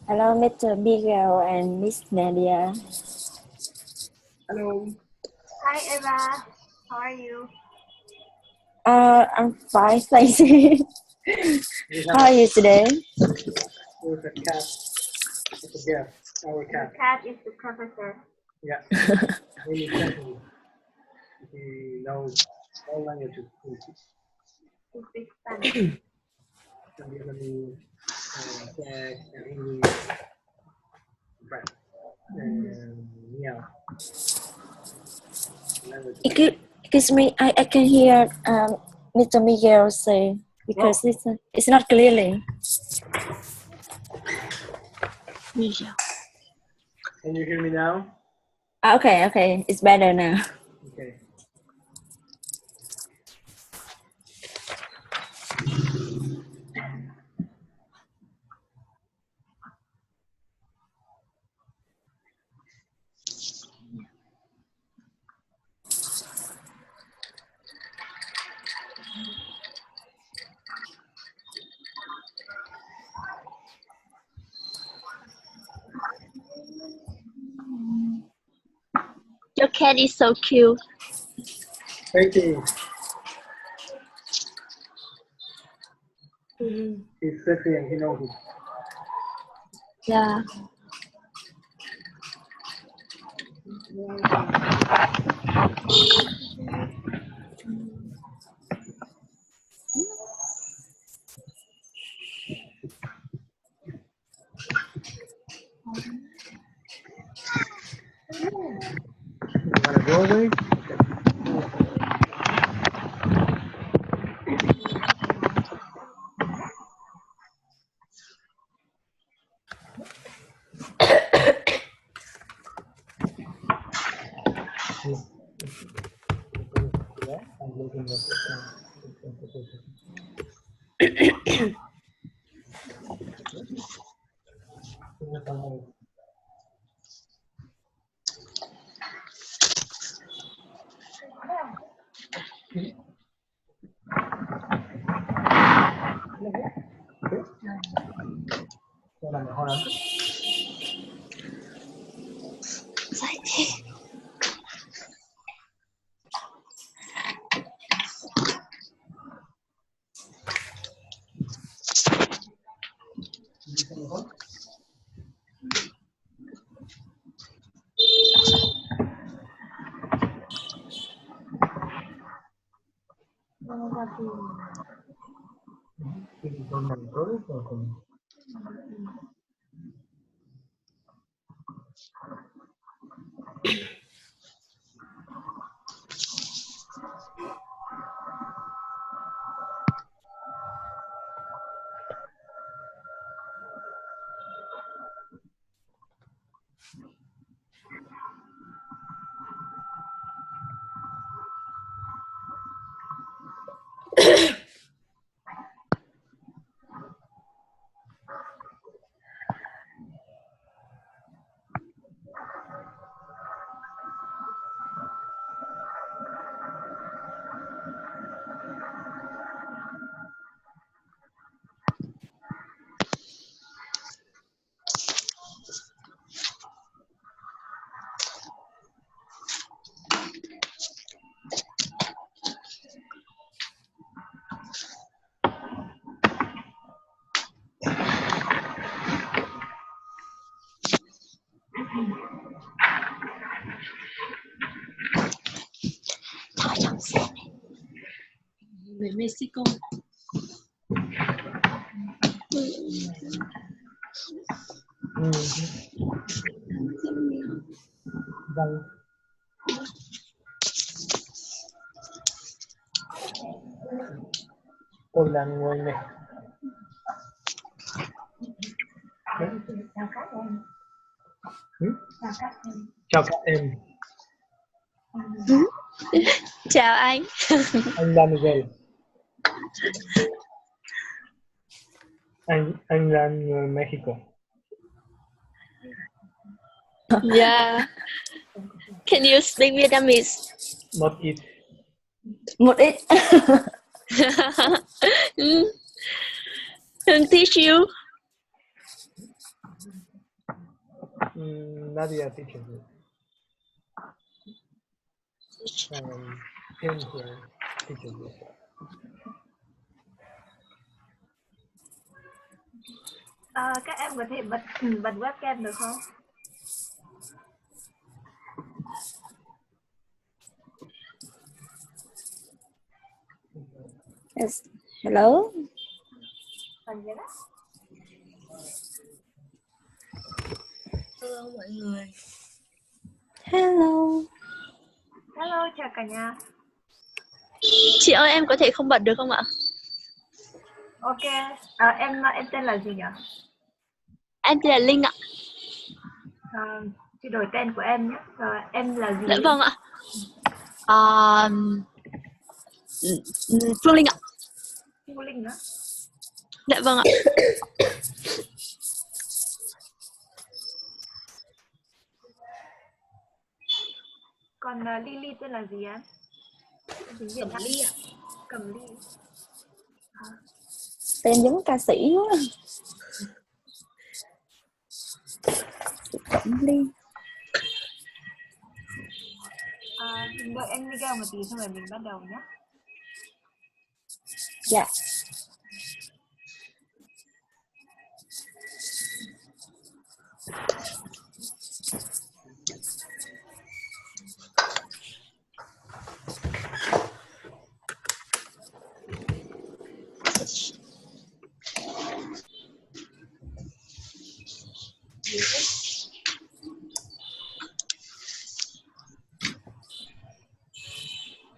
Hello, Mr. Miguel and Miss Nadia. Hello. Hi Eva, how are you? I'm fine, thank you. How are you today? With a cat. It's a bear. Our The cat. cat is the professor. Yeah. He knows all languages. He speaks Spanish. And Vietnamese, Czech, and English, French, and meow. Excuse me, I can hear Mr. Miguel say because it's not clearly. Can you hear me now? Okay, it's better now. Okay. Your cat is so cute. Thank you. He's sexy and he knows it. Yeah. You wanna go away? I'm looking at Hold on. Người Mexico. Vâng. Tôi là người này. Chào các em. Chào anh. Anh là Miguel. Anh là người Mexico. Yeah. Can you speak Vietnamese? Not it. Một ít. Hương teach you. Nadia teaches me. Him here teaches me. Các em có thể bật webcam được không? Yes. Hello. Vậy đó. Hello mọi người. Hello. Hello, chào cả nhà. Chị ơi, em có thể không bật được không ạ? Ok, em tên là gì nhỉ? Em tên là Linh ạ. Chị đổi tên của em nhé. Em là gì? Dạ vâng ạ. Phương Linh ạ. Phương Linh đó. Dạ vâng ạ. Còn Lily tên là gì em? Cẩm Ly ạ. Cẩm Ly. Tên giống ca sĩ quá. Cẩm Ly. Mình đợi anh Miguel một tí xong rồi mình bắt đầu nhé. Dạ.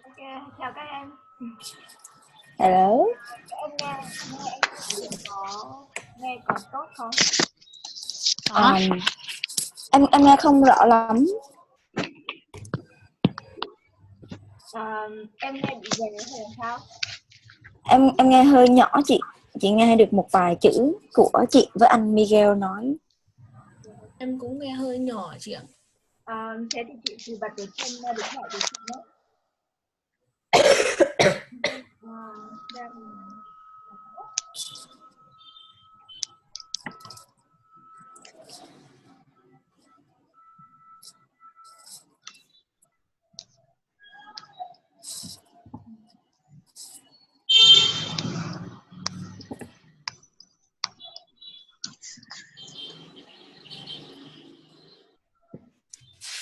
Ok, chào các em. Hello. Em nghe anh có tốt không? Em nghe không rõ lắm. Em nghe bị dày hay là sao? Em nghe hơi nhỏ chị. Chị nghe được một vài chữ của chị với anh Miguel nói. Em cũng nghe hơi nhỏ chị ạ. Thế thì chị bật được trên điện thoại của chị nhé.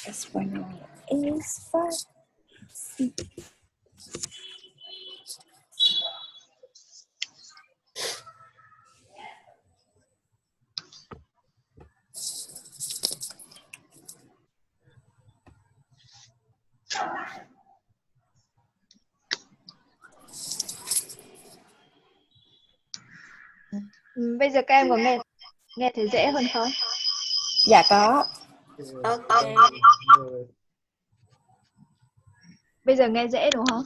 Español is fast. Bây giờ các em có nghe thấy dễ hơn không? Dạ có. Ok. Bây giờ nghe dễ đúng không?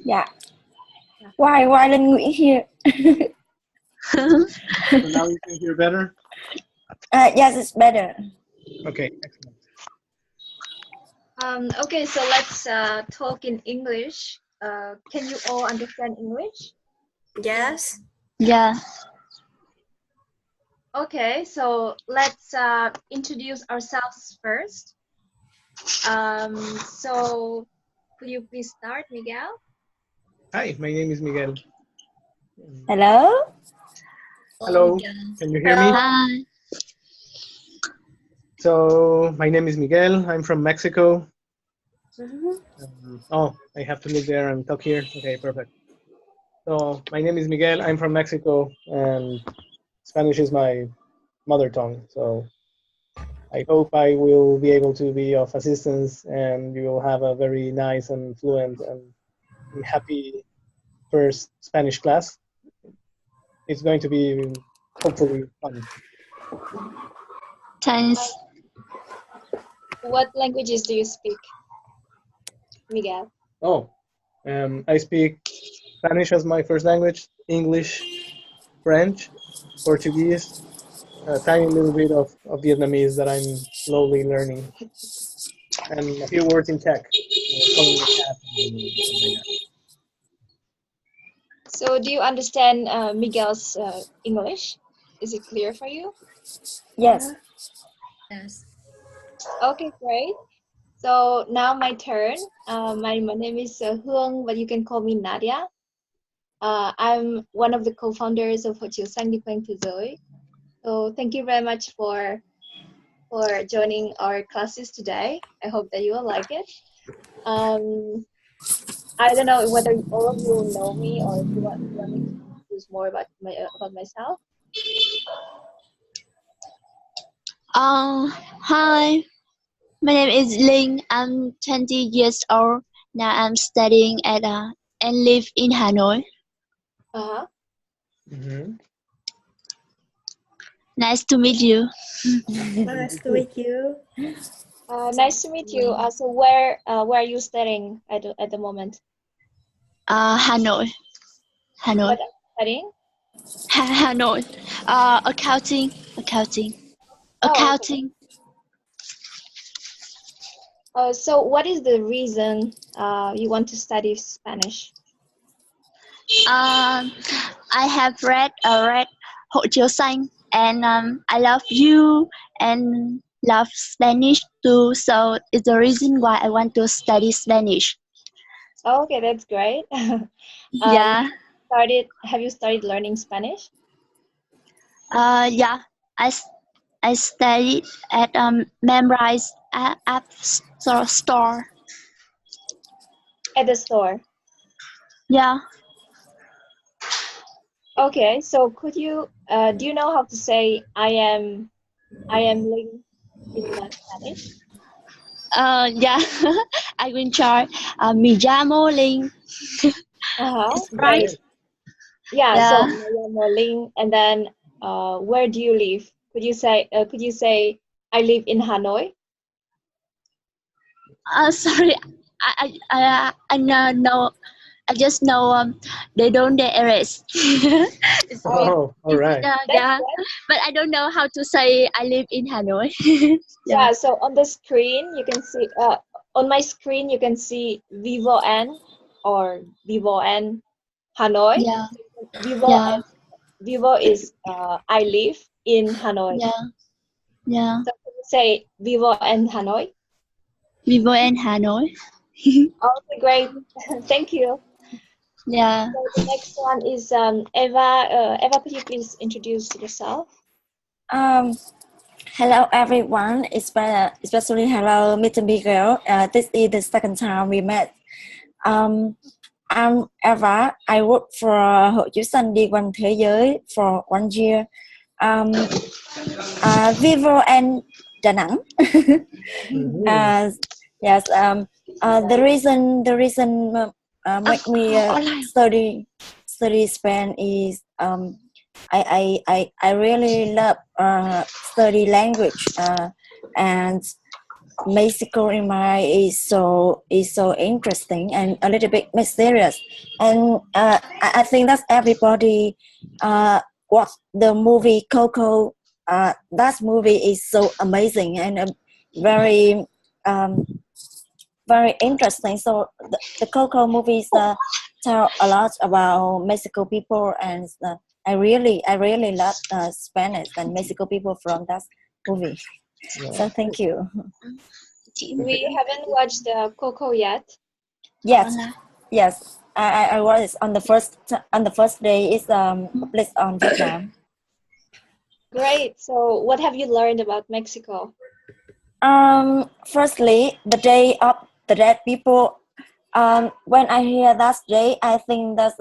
Dạ. Why Linh Nguyễn here? So now you can hear better? Yes, it's better. Okay, excellent. Okay, so let's talk in English. Can you all understand English? Yes. Dạ. Okay, so let's introduce ourselves first. So could you please start, Miguel? Hi, my name is Miguel. Hello. Hello, can you hear me? Hi. So my name is Miguel. I'm from Mexico. Mm-hmm. Oh, I have to look there and talk here. Okay, perfect. So my name is Miguel. I'm from Mexico, and Spanish is my mother tongue. So I hope I will be able to be of assistance, and you will have a very nice and fluent and happy first Spanish class. It's going to be hopefully fun. Thanks. What languages do you speak, Miguel? Oh, I speak Spanish as my first language, English, French, Portuguese, a tiny little bit of Vietnamese that I'm slowly learning, and a few words in Czech. Calling the cat and stuff like that. So do you understand Miguel's English? Is it clear for you? Yes. Yes. Okay, great. So now my turn. My name is Hương, but you can call me Nadia. I'm one of the co-founders of Hộ Chiếu Xanh Đi Quanh Thế Giới. So thank you very much for joining our classes today. I hope that you will like it. I don't know whether all of you know me or if you want me to introduce more about myself. Hi, my name is Linh. I'm 20 years old. Now I'm studying at and live in Hanoi. Uh-huh. Mm-hmm. Nice to meet you. Nice to meet you. Nice to meet you. So where are you studying at the moment? Hanoi. What are you studying? Hanoi. Accounting. Oh, okay. So what is the reason you want to study Spanish? I have read Hộ Chiếu Xanh, and I love you and love Spanish too. So it's the reason why I want to study Spanish. Oh, okay, that's great. Yeah. Have you started learning Spanish? Yeah. I studied at Memrise App Store. At the store. Yeah. Okay, so could you do you know how to say I am Ling in Spanish? Yeah. I will try. Me llamo Ling. Uh-huh. It's right. Yeah, Yeah. so me llamo Ling, and then where do you live? Could you say I live in Hanoi? Sorry. I know. I just know they don't dare erase. It's Oh, all right. That's yeah, good. but I don't know how to say I live in Hanoi. Yeah, so on the screen you can see on my screen you can see Vivo N or Vivo N Hanoi. Yeah, Vivo yeah, and Vivo is I live in Hanoi. yeah. So can you say Vivo and Hanoi? Vivo in Hanoi. Okay, great. Thank you. Yeah. So the next one is Eva. Eva, could you please introduce yourself? Hello everyone, especially hello Mr. Miguel. This is the second time we met. I'm Eva. I work for Hộ Chiếu Xanh Đi Quanh Thế Giới for 1 year. Vivo and Da Nang. Mm-hmm. Yes. The reason make me study Spanish is I really love study language and Mexico in my is so interesting and a little bit mysterious, and I think that everybody watch the movie Coco. That movie is so amazing and very very interesting. So the Coco movies tell a lot about Mexico people, and I really love Spanish and Mexico people from that movie. Yeah. So thank you. We haven't watched Coco yet. Yes. I was on the first day. It's placed on Vietnam. Great. So what have you learned about Mexico? Firstly, the day of the dead people. When I hear that day, I think that's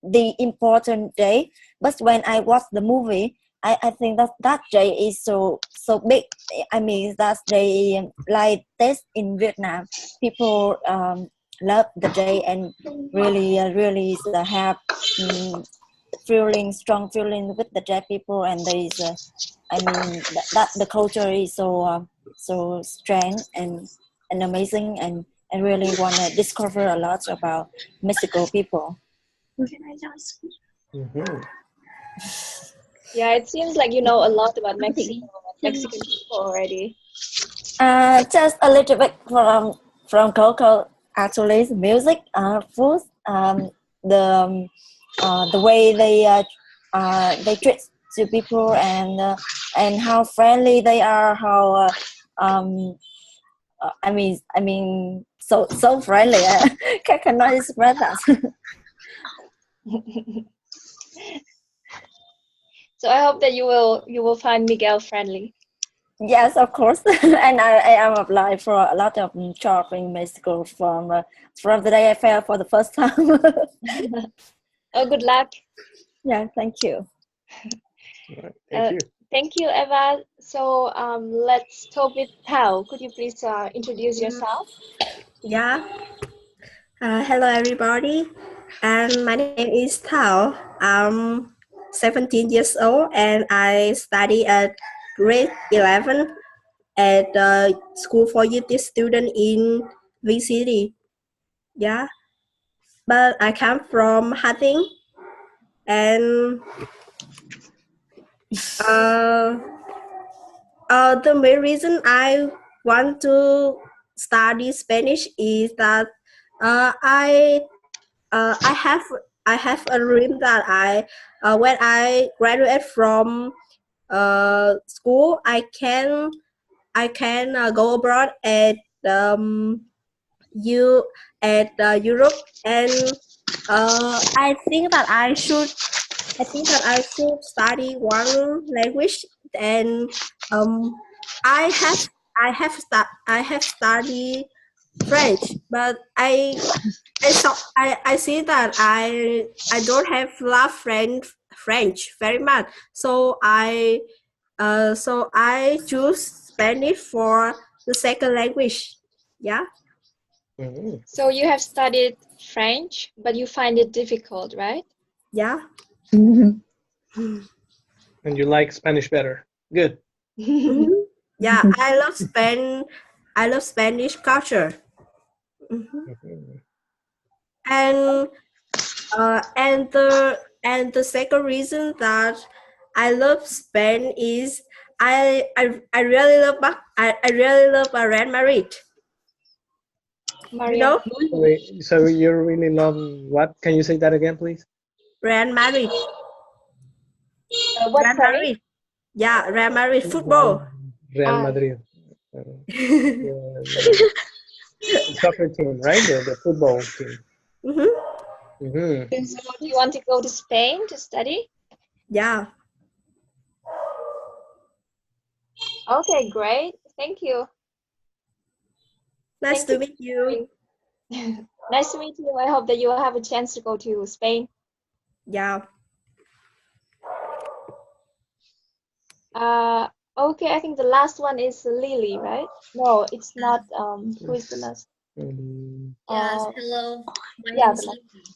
the important day. But when I watch the movie, I think that day is so big. I mean, that day like this in Vietnam, people love the day and really have strong feeling with the dead people, and there is I mean that the culture is so strange and amazing, and I really want to discover a lot about Mexico people. Mm-hmm. Yeah, it seems like you know a lot about Mexican people already. Just a little bit from Coco. Actually, music, food, the way they treat people and how friendly they are. How I mean, so friendly. I cannot express that. So I hope that you will find Miguel friendly. Yes, of course. And I am applied for a lot of job in Mexico from the day I fell for the first time. Oh, good luck. Yeah, thank you. All right, thank you. Thank you, Eva. So let's talk with Thao. Could you please introduce yourself? Yeah. Hello, everybody. And my name is Thao. I'm 17 years old and I study at grade 11 at School for Youth Student in V City. Yeah. But I come from Hating and the main reason I want to study Spanish is that I have a dream that when I graduate from school I can go abroad at you at Europe and I think that I should study one language and I have studied French, but I see that I don't have love French very much, so I choose Spanish for the second language. Yeah. Mhm. So you have studied French, but you find it difficult, right? Yeah. And you like Spanish better. Good. Mhm. Yeah, I love Spanish culture. Mhm. Mhm. And the second reason that I love Spain is I really love I really love Real Madrid. You Maria. know So you really love what? Can you say that again, please? Real Madrid. What, Real sorry? Madrid. Yeah, Real Madrid football. Real Ah. Madrid. The soccer team, right? The football team. Mhm. Mm-hmm. So do you want to go to Spain to study? Yeah. Okay, great. Thank you. Nice Thank to meet you. Nice to meet you. I hope that you will have a chance to go to Spain. Yeah. Okay, I think the last one is Lily, right? No, it's not. Who is the last? Yes, hello. My Yeah, name the is last. Lucy,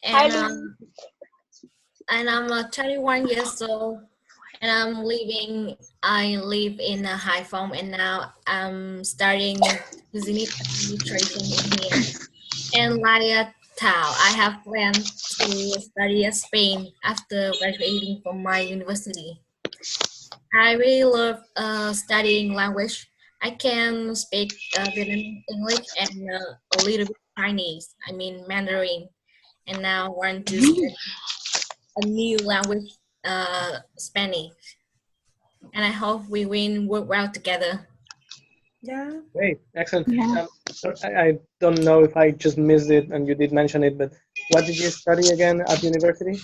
Hi, and Lily. I'm 31 years old, and I live in Haiphong, and now I'm studying business administration in here. And like Tao, I have planned to study at Spain after graduating from my university. I really love studying language. I can speak Vietnamese, English, and a little bit Chinese. I mean Mandarin. And now I want to study a new language, Spanish. And I hope we will work well together. Yeah. Great, excellent. Yeah. I don't know if I just missed it and you did mention it, but what did you study again at university?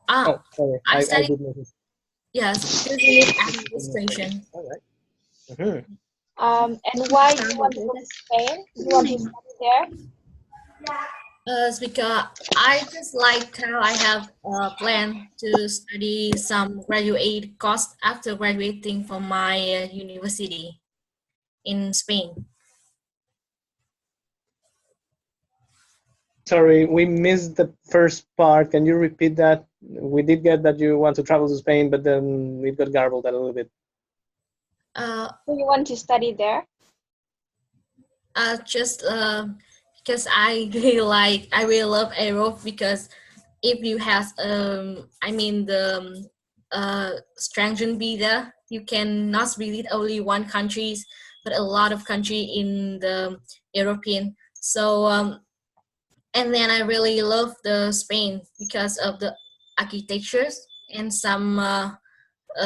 Oh, sorry, I I study, did miss it. yes, business administration. All right. Mm-hmm. And why do you want to go to Spain? You want to study there? It's because I just like how I have a plan to study some graduate course after graduating from my university in Spain. Sorry, we missed the first part. Can you repeat that? We did get that you want to travel to Spain, but then it got garbled a little bit. Do you want to study there? Just because I really love Europe, because if you have I mean the stringent visa, you cannot visit only one countries, but a lot of country in the European. So and then I really love the Spain because of the architectures and some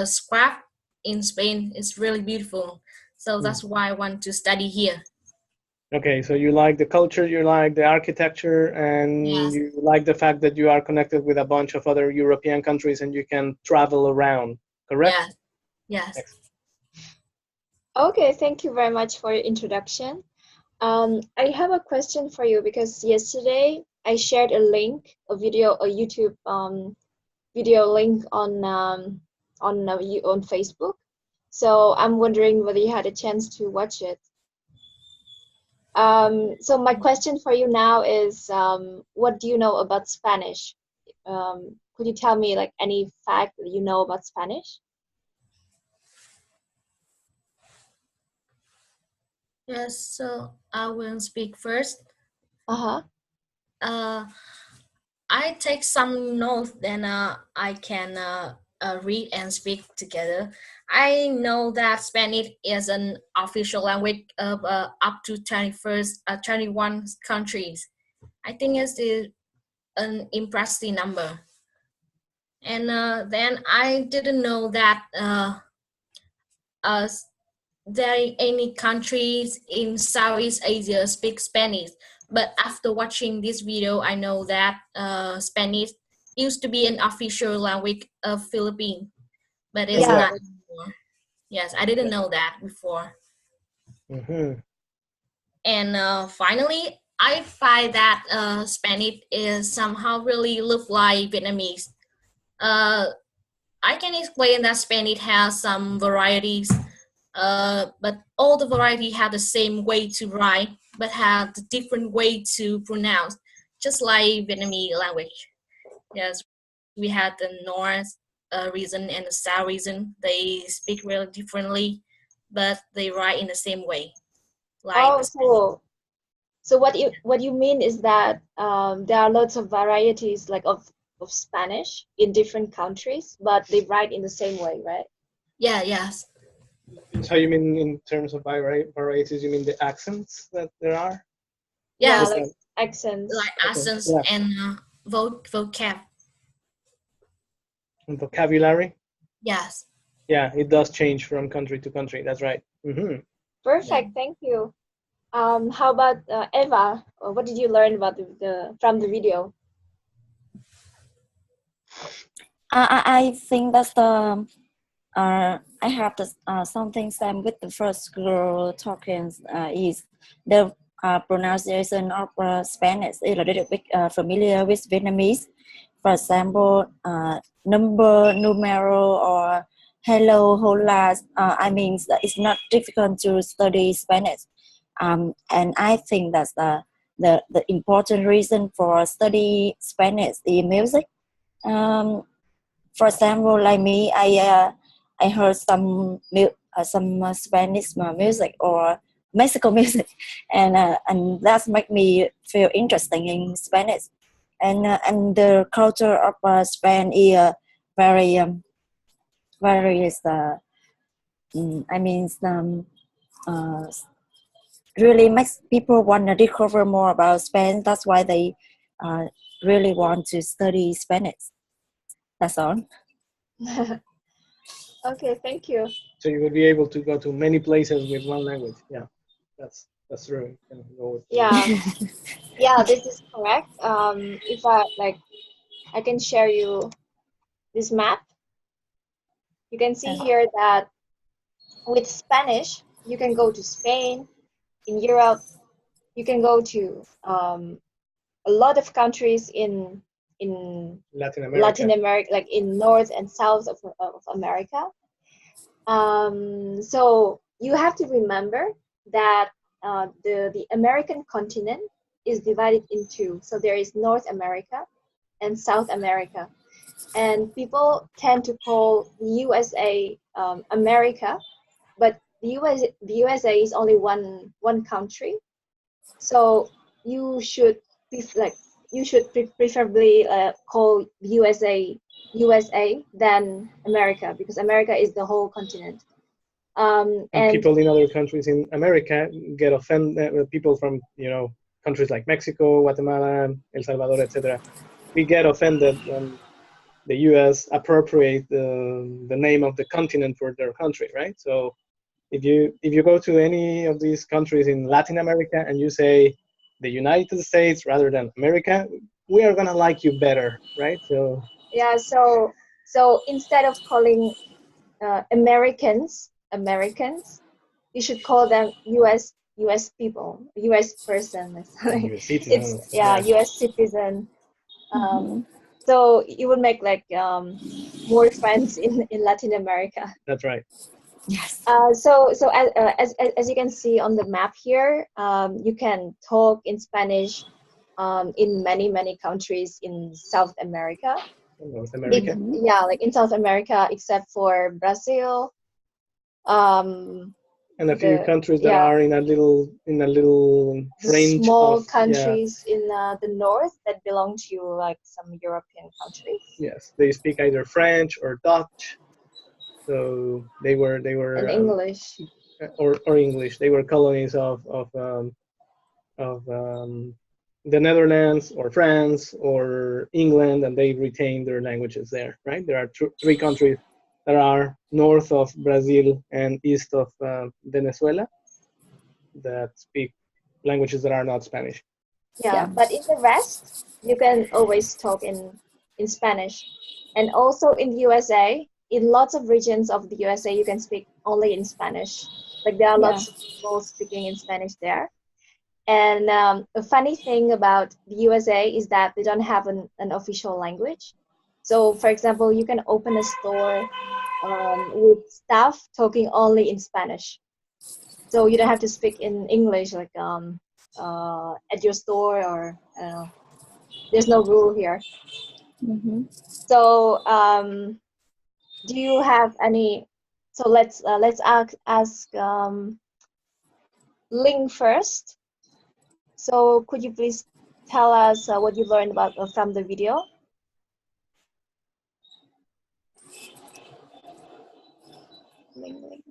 scrap in Spain. It's really beautiful. So that's why I want to study here. Okay, so you like the culture, you like the architecture, and Yes. you like the fact that you are connected with a bunch of other European countries and you can travel around, correct? Yes. Yes. Excellent. Okay, thank you very much for your introduction. I have a question for you because yesterday I shared a link, a YouTube video link on Facebook. So I'm wondering whether you had a chance to watch it. So my question for you now is, what do you know about Spanish? Could you tell me like any fact that you know about Spanish? Yes, so I will speak first. Uh-huh. I take some notes, then I can read and speak together. I know that Spanish is an official language of up to 21 countries. I think it's an impressive number. And then I didn't know that there are any countries in Southeast Asia speak Spanish. But after watching this video, I know that Spanish used to be an official language of Philippines, but it's Yeah. not anymore. Yes, I didn't know that before. And finally, I find that Spanish is somehow really look like Vietnamese. I can explain that Spanish has some varieties, but all the variety have the same way to write, but have the different way to pronounce, just like Vietnamese language. Yes, we had the North region and the South region. They speak really differently, but they write in the same way. Like So what you mean is that there are lots of varieties like of Spanish in different countries, but they write in the same way, right? Yeah, yes. So you mean in terms of varieties, you mean the accents that there are? Yeah, Yes, like accents. like accents yeah. and vocab. And vocabulary? Yes. Yeah, it does change from country to country. That's right. Perfect, thank you. How about Eva? What did you learn about from the video? I think that's the I have the something same with the first girl talking is the pronunciation of Spanish is a little bit familiar with Vietnamese. For example, numero, or hello, hola. I mean, it's not difficult to study Spanish, and I think that's the important reason for study Spanish is music. For example, like me, I heard some Spanish music or Mexico music, and that make me feel interesting in Spanish, and the culture of Spain is very very is I mean uh, really makes people want to discover more about Spain. That's why they really want to study Spanish. That's all. Okay, thank you. So you will be able to go to many places with one language. Yeah, that's true. Yeah, yeah, this is correct. If I can share you this map. You can see here that with Spanish, you can go to Spain. In Europe, you can go to a lot of countries in Latin America, like in North and South of America. So you have to remember that the American continent is divided in two. So there is North America and South America, and people tend to call the USA America, but the USA is only one country. So you should preferably call USA than America, because America is the whole continent. and people in other countries in America get offended. People from countries like Mexico, Guatemala, El Salvador, etc. We get offended when the U.S. appropriate the name of the continent for their country, right? So if you go to any of these countries in Latin America and you say the United States rather than America, we are gonna like you better, right? So yeah, so instead of calling Americans, you should call them US people, US person or something. US citizen, It's US citizen. So you would make like more friends in Latin America. That's right. Yes. So as you can see on the map here, you can talk in Spanish in many countries in South America. North America. Yeah, like in South America, except for Brazil. And a few countries that are in a little range small of countries in the north that belong to like some European countries. Yes, they speak either French or Dutch. So they were and English or English. They were colonies of the Netherlands or France or England, and they retained their languages there. Right? There are three countries that are north of Brazil and east of Venezuela that speak languages that are not Spanish. Yeah, but in the rest, you can always talk in Spanish. And also in the USA, in lots of regions of the USA, you can speak only in Spanish. Like there are lots of people speaking in Spanish there. And a funny thing about the USA is that they don't have an official language. So for example, you can open a store with staff talking only in Spanish. So you don't have to speak in English like at your store, or I don't know. There's no rule here. So do you have any? So let's ask Ling first. So could you please tell us what you learned about from the video? Ling.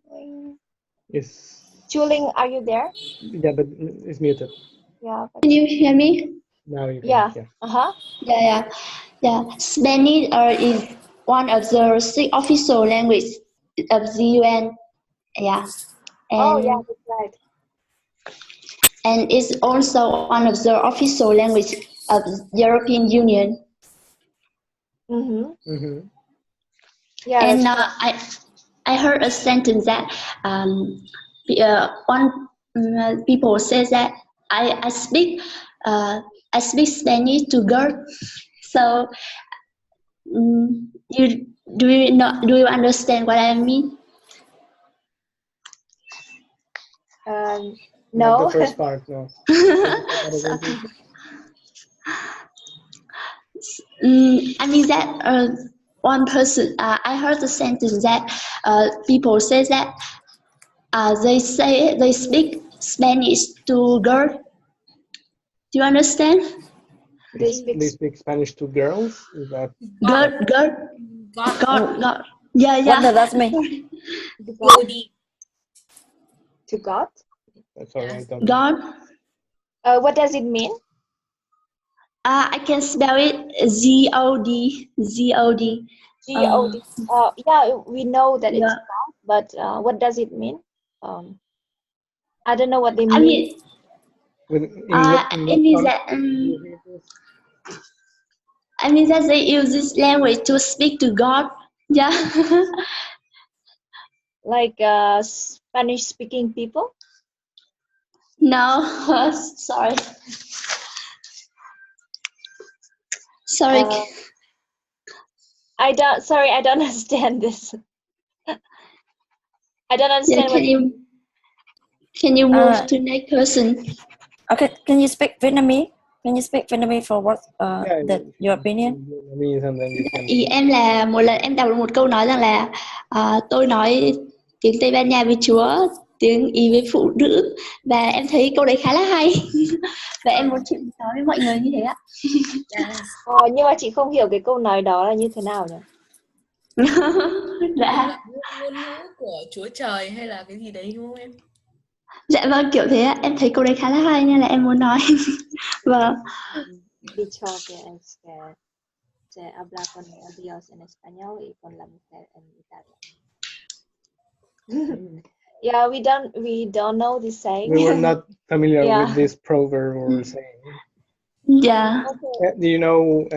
Yes. Chuling, are you there? Yeah, but it's muted. Yeah. Can you hear me? Now you can. Yeah. Yeah. Spanish is one of the 6 official languages of the UN. Yeah. And, yeah, that's right. And it's also one of the official languages of the European Union. Yeah. And I heard a sentence that people says that I speak Spanish to girls. So do you understand what I mean? No. Not the first part, no. I mean that one person. I heard the sentence that people say that they speak Spanish to girls. Do you understand? They speak Spanish to girls. Is that God? Yeah. What does that mean? To God? Sorry, I don't God. What does it mean? I can spell it G-O-D. G-O-D. Yeah, we know that it's God, but what does it mean? I don't know what they mean. I mean that they use this language to speak to God. Yeah. Like Spanish-speaking people? No, sorry. I don't understand this. I don't understand. Can you move to next person? Okay, can you speak Vietnamese? Can you speak Vietnamese for what your opinion? Ý em là một lần em đọc được một câu nói rằng là tôi nói tiếng Tây Ban Nha với Chúa, tiếng Ý với phụ nữ, và em thấy câu đấy khá là hay và em muốn chuyện nói với mọi người như thế ạ. Nhưng mà chị không hiểu cái câu nói đó là như thế nào nhỉ? Dạ. Ngôn ngữ của Chúa Trời hay là cái gì đấy đúng không em? Dạ vâng, kiểu thế ạ. Em thấy câu đấy khá là hay nên là em muốn nói. Vâng. Be chocolate and scared. sé hablar con Dios en español y con la mujer en Italia. Yeah, we don't know the saying. We were not familiar Yeah. with this proverb or saying. Yeah. Okay. Do you know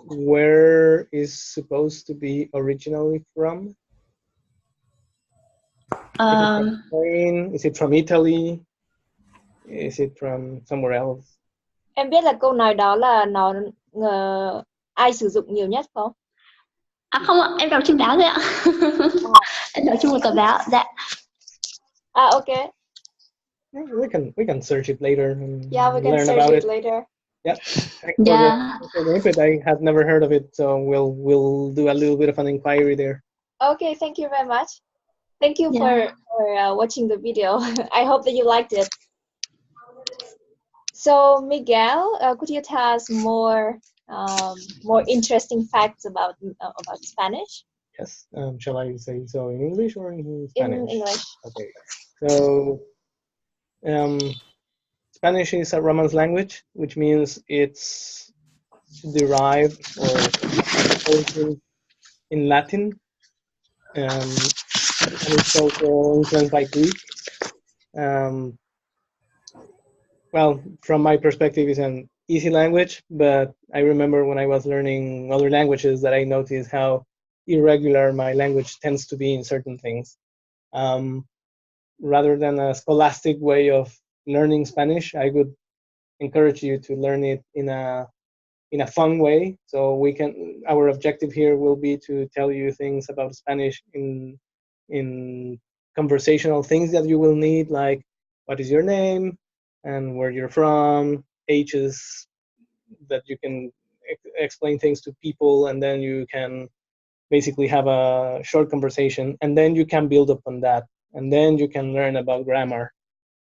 where is supposed to be originally from? Is it from Spain? Is it from Italy? Is it from somewhere else? Em biết là câu nói đó là nó ai sử dụng nhiều nhất không? À không ạ, em đọc trên báo thôi ạ. Em đọc trên một tờ báo. Dạ. Ah, okay. We can search it later and Yeah, we can learn search about it it. later. Yeah. Thanks Yeah. for the input. I had never heard of it, so we'll do a little bit of an inquiry there. Okay, thank you very much. Thank you Yeah. for watching the video. I hope that you liked it. So Miguel, could you tell us more interesting facts about Spanish? Yes. Shall I say so in English or in Spanish? In English. Okay. So Spanish is a Romance language, which means it's derived or origin in Latin. And it's also influenced by Greek. Well, from my perspective, it's an easy language, but I remember when I was learning other languages that I noticed how irregular my language tends to be in certain things. Rather than a scholastic way of learning Spanish, I would encourage you to learn it in a fun way. So our objective here will be to tell you things about Spanish in conversational things that you will need, like what is your name and where you're from, ages that you can explain things to people, and then you can basically have a short conversation, and then you can build upon that, and then you can learn about grammar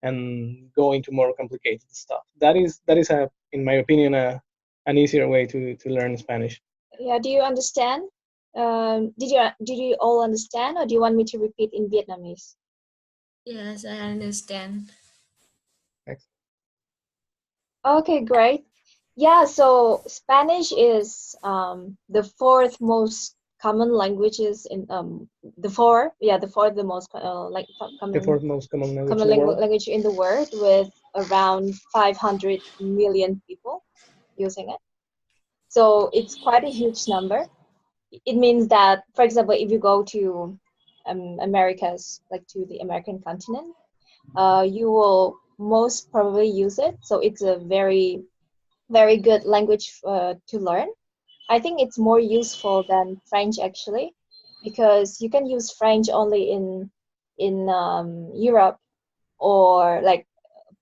and go into more complicated stuff. That is in my opinion, an easier way to learn Spanish. Yeah, do you understand? Did you all understand, or do you want me to repeat in Vietnamese? Yes, I understand. Thanks. Okay, great. Yeah, so Spanish is the fourth most common languages in the fourth most like common The fourth most common language common in the world. language in the world, with around 500 million people using it. So it's quite a huge number. It means that, for example, if you go to Americas, like to the American continent, you will most probably use it. So it's a very, very good language to learn. I think it's more useful than French, actually, because you can use French only in Europe, or like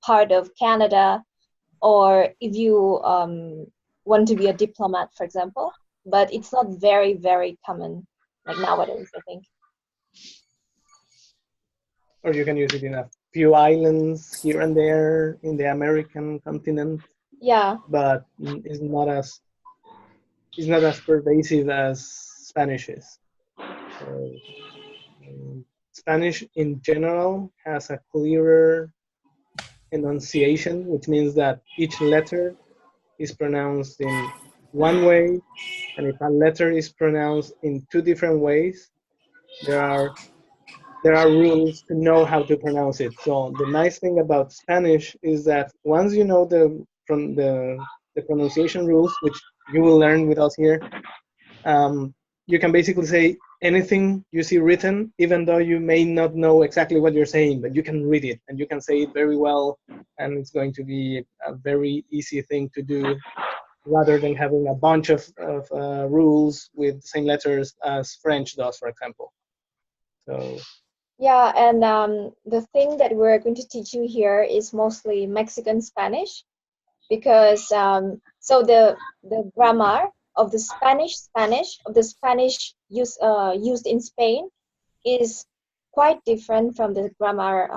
part of Canada, or if you want to be a diplomat, for example. But it's not very, very common like nowadays, I think. Or you can use it in a few islands here and there in the American continent. Yeah. But it's not as pervasive as Spanish is. So, Spanish in general has a clearer enunciation, which means that each letter is pronounced in one way, and if a letter is pronounced in two different ways, there are rules to know how to pronounce it. So the nice thing about Spanish is that once you know the pronunciation rules, which you will learn with us here, you can basically say anything you see written, even though you may not know exactly what you're saying, but you can read it and you can say it very well, and it's going to be a very easy thing to do, rather than having a bunch of rules with the same letters as French does, for example. So yeah, and the thing that we're going to teach you here is mostly Mexican Spanish, because so the grammar of the Spanish used in Spain is quite different from the grammar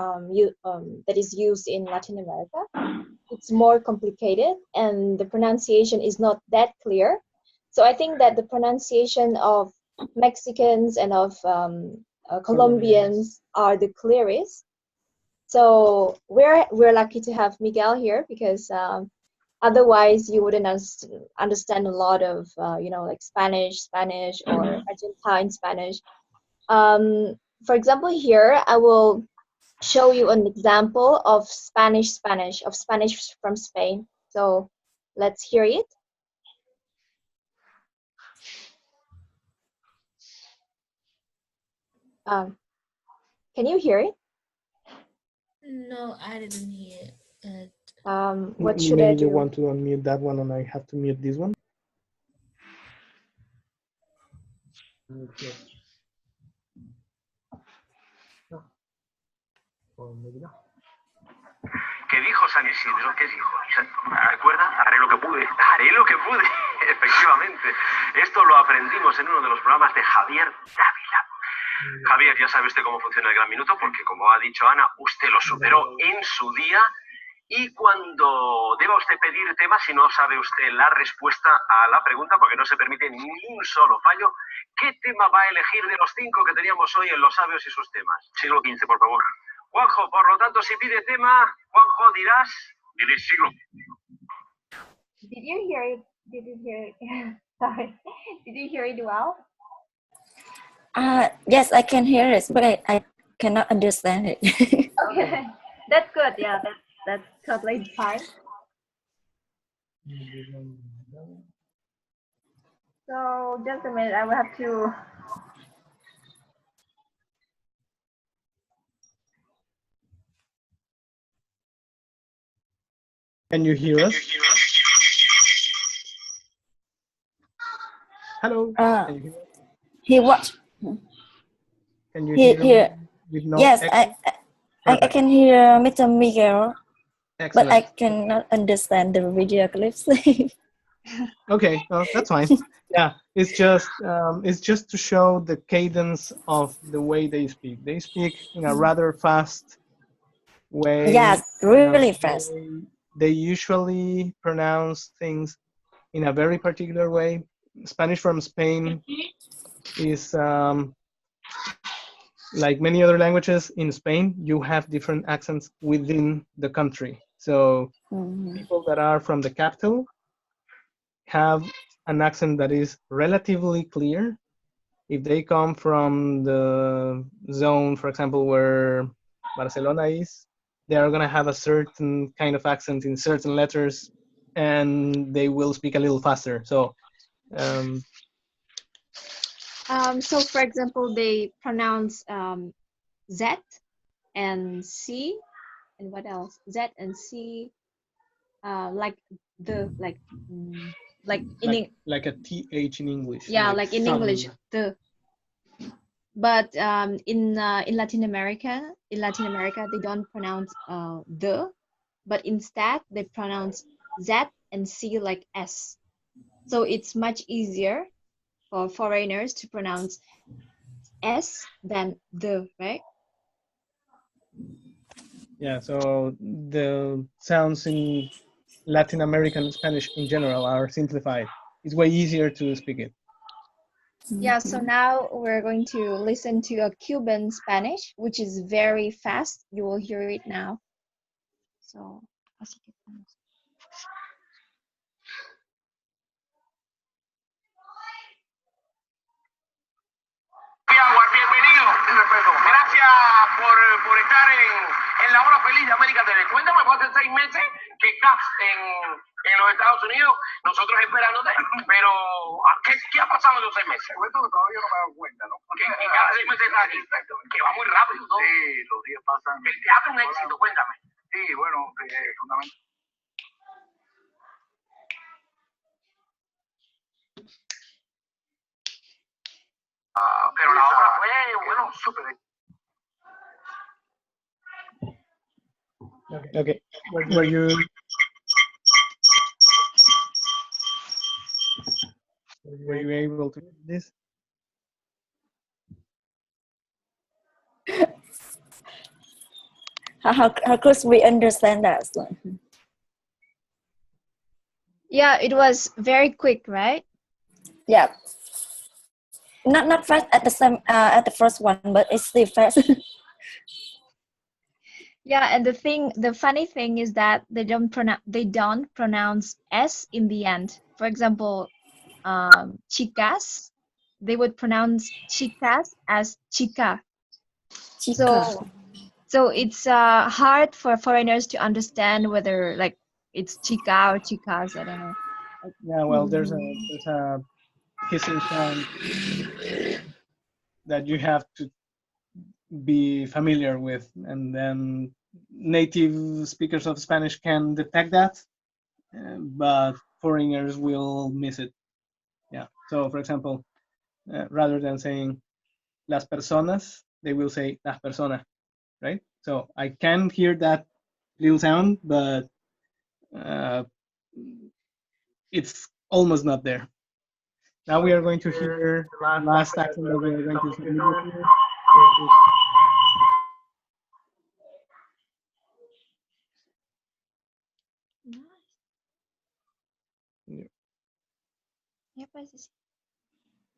that is used in Latin America. It's more complicated, and the pronunciation is not that clear. So I think that the pronunciation of Mexicans and of Colombians are the clearest. So we're lucky to have Miguel here, because Otherwise, you wouldn't understand a lot of, like Spanish or Argentine Spanish. For example, here, I will show you an example of Spanish from Spain. So let's hear it. Can you hear it? No, I didn't hear it. What should I Maybe do? you want to unmute that one and I have to mute this one. Okay. ¿Qué dijo San Isidro? ¿Qué dijo? ¿Recuerda? Haré lo que pude. Haré lo que pude. Efectivamente. Esto lo aprendimos en uno de los programas de Javier Dávila. Javier, ya sabe usted cómo funciona el Gran Minuto, porque como ha dicho Ana, usted lo superó en su día. Y cuando deba usted pedir tema, si no sabe usted la respuesta a la pregunta, porque no se permite ni un solo fallo, ¿qué tema va a elegir de los 5 que teníamos hoy en Los Sabios y sus temas? Siglo XV, por favor. Juanjo, por lo tanto, si pide tema, Juanjo, dirás siglo. Did you hear it? Sorry. Did you hear it well? Yes, I can hear it, but I cannot understand it. Okay, that's good. Yeah, that's totally fine. So just a minute, I will have to. Can you hear us? Hello. Can you hear us? He watched. Can you He hear me with no Yes, echo? I can hear Mr. Miguel, Excellent. but I cannot understand the video clips. Okay, well, that's fine. Yeah, it's just to show the cadence of the way they speak. They speak in a rather fast way. Yes, really fast. They usually pronounce things in a very particular way. Spanish from Spain is like many other languages in Spain, you have different accents within the country. So people that are from the capital have an accent that is relatively clear. If they come from the zone, for example, where Barcelona is, they are going to have a certain kind of accent in certain letters, and they will speak a little faster. So So for example, they pronounce Z and C, and what else? Z and C, like like a TH in English. Yeah, like in thumb. English, the. But in Latin America, they don't pronounce the, but instead they pronounce Z and C like S. So it's much easier for foreigners to pronounce S than the, right? Yeah, so the sounds in Latin American Spanish in general are simplified. It's way easier to speak it. Yeah, so now we're going to listen to a Cuban Spanish, which is very fast. You will hear it now. So, así que vamos. Bienvenido. Gracias por estar en la hora feliz de América TV. Cuéntame, fue hace 6 meses que estás en los Estados Unidos, nosotros esperándote, pero ¿qué ha pasado en los 6 meses? Cuento que todavía no me he dado cuenta, ¿no? Que cada 6 meses estás aquí, que va muy rápido, ¿no? Sí, los días pasan. El teatro es un éxito, cuéntame. Sí, bueno, fundamentalmente. Pero la obra fue, bueno, súper. Okay. Were you able to do this? How could we understand that? Yeah, it was very quick, right? Yeah. Not fast at the first one, but it's still fast. Yeah, and the funny thing is that they don't pronounce S in the end. For example, chicas, they would pronounce chicas as chica. Chica. So it's hard for foreigners to understand whether like it's chica or chicas. I don't know. Yeah, well, there's a hissing sound that you have to be familiar with, and then native speakers of Spanish can detect that, but foreigners will miss it. Yeah. So, for example, rather than saying las personas, they will say las personas, right? So I can hear that little sound, but it's almost not there. Now we are going to hear the last accent that we are going to submit with you.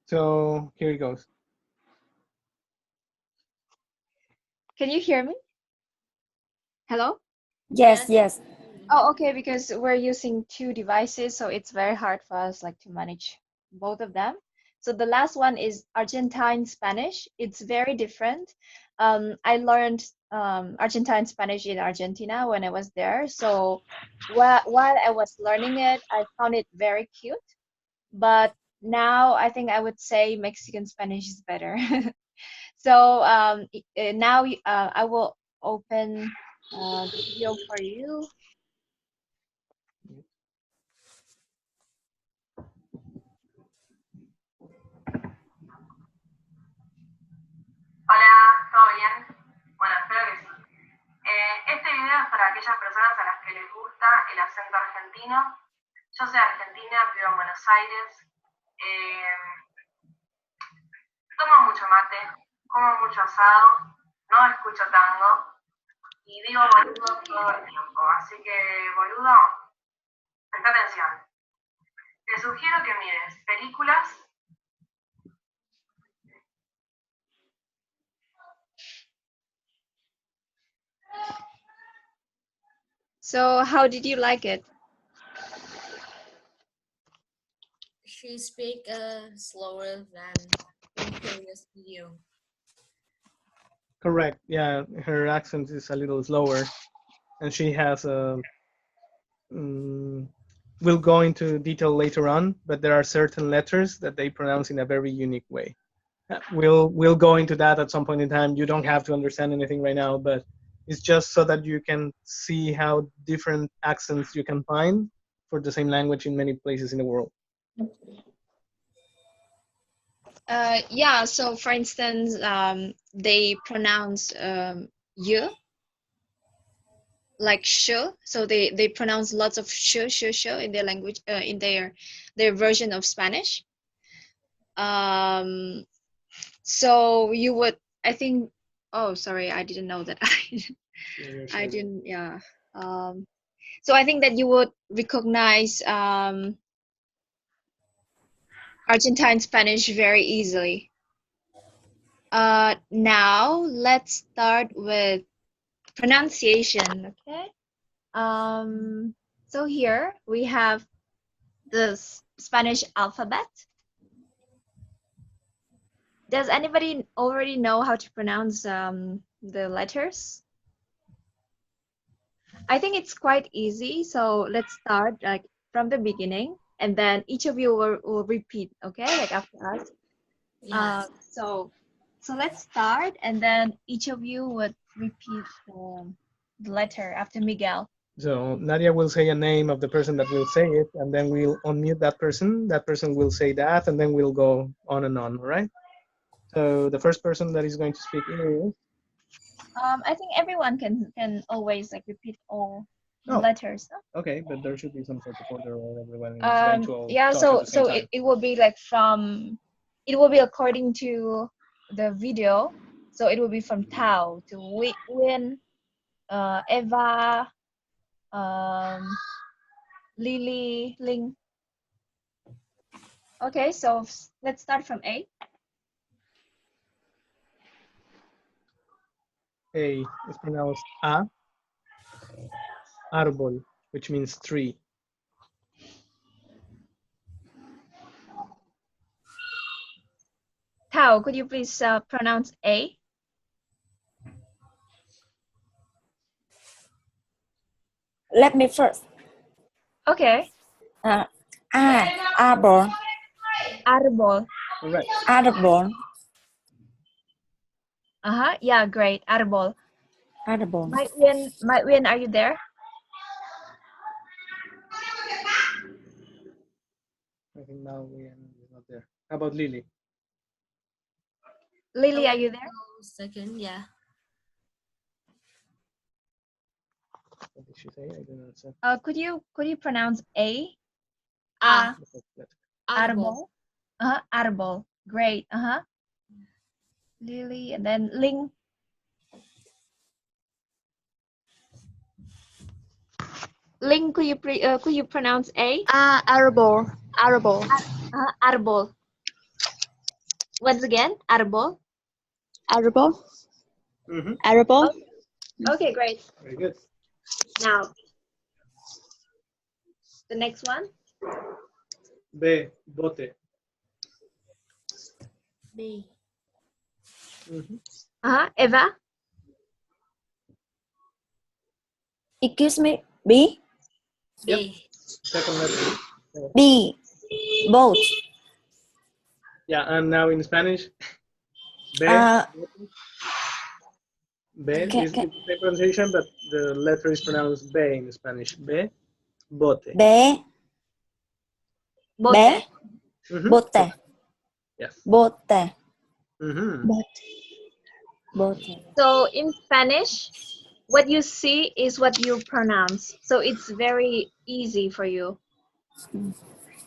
So here it goes. Can you hear me? Hello? Yes. Oh, okay, because we're using two devices, so it's very hard for us like to manage both of them. So the last one is Argentine Spanish. It's very different. I learned Argentine Spanish in Argentina when I was there. So while I was learning it, I found it very cute. But now I think I would say Mexican Spanish is better. So now I will open the video for you. Hola, ¿todo bien? Bueno, espero que sí. Este video es para aquellas personas a las que les gusta el acento argentino. Yo soy argentina, vivo en Buenos Aires. Tomo mucho mate, como mucho asado, no escucho tango y digo boludo todo el tiempo. Así que, boludo, presta atención. Te sugiero que mires películas. So how did you like it? She speak slower than in previous video. Correct. Yeah, her accent is a little slower, and she has a. We'll go into detail later on, but there are certain letters that they pronounce in a very unique way. We'll go into that at some point in time. You don't have to understand anything right now, but it's just so that you can see how different accents you can find for the same language in many places in the world. Yeah, so for instance, they pronounce you like sh, so they pronounce lots of sh in their language, in their version of Spanish. So you would, I think, oh, sorry, I didn't know that. I didn't, yeah. So I think that you would recognize Argentine Spanish very easily. Now let's start with pronunciation, okay? So here we have the Spanish alphabet. Does anybody already know how to pronounce the letters? I think it's quite easy. So let's start like from the beginning, and then each of you will repeat, okay? Like after us. Yes. So let's start, and then each of you would repeat the letter after Miguel. So Nadia will say a name of the person that will say it, and then we'll unmute that person. That person will say that, and then we'll go on and on, all right? So the first person that is going to speak is? I think everyone can always like repeat all the letters. No? Okay, but there should be some sort of order or everyone is going to yeah, talk so at the same time. it will be like it will be according to the video. So it will be from Tao to Win, Eva, Lily, Ling. Okay, so let's start from A. A is pronounced A. árbol, which means tree. Tao, could you please pronounce A? Let me first. Okay. Arbor. Arbol. Correct. Arbor. Yeah, great. Arbol. Arbor. Might win, are you there? I think now we are not there. How about Lily? Lily, are you there? Second, yeah. What did she say? I didn't understand. Could you pronounce A? Arbol. Arbol. Great. Lily, and then Ling. Ling, could you pronounce A? Arbor. Arbor. Arbol. Once again, arbol. Arbor. Mm-hmm. Arbor. Okay, great. Very good. Now, the next one. B, bote. B. Mm-hmm. Eva. Excuse me. B. Yep. B. Second letter. B. Boat. Yeah, and now in Spanish. B. B is the same pronunciation, but the letter is pronounced B in Spanish. B, bote. B. Bote. B. Mm-hmm. Bote. Yes. Bote. Mm-hmm. Bote. So in Spanish, what you see is what you pronounce. So it's very easy for you.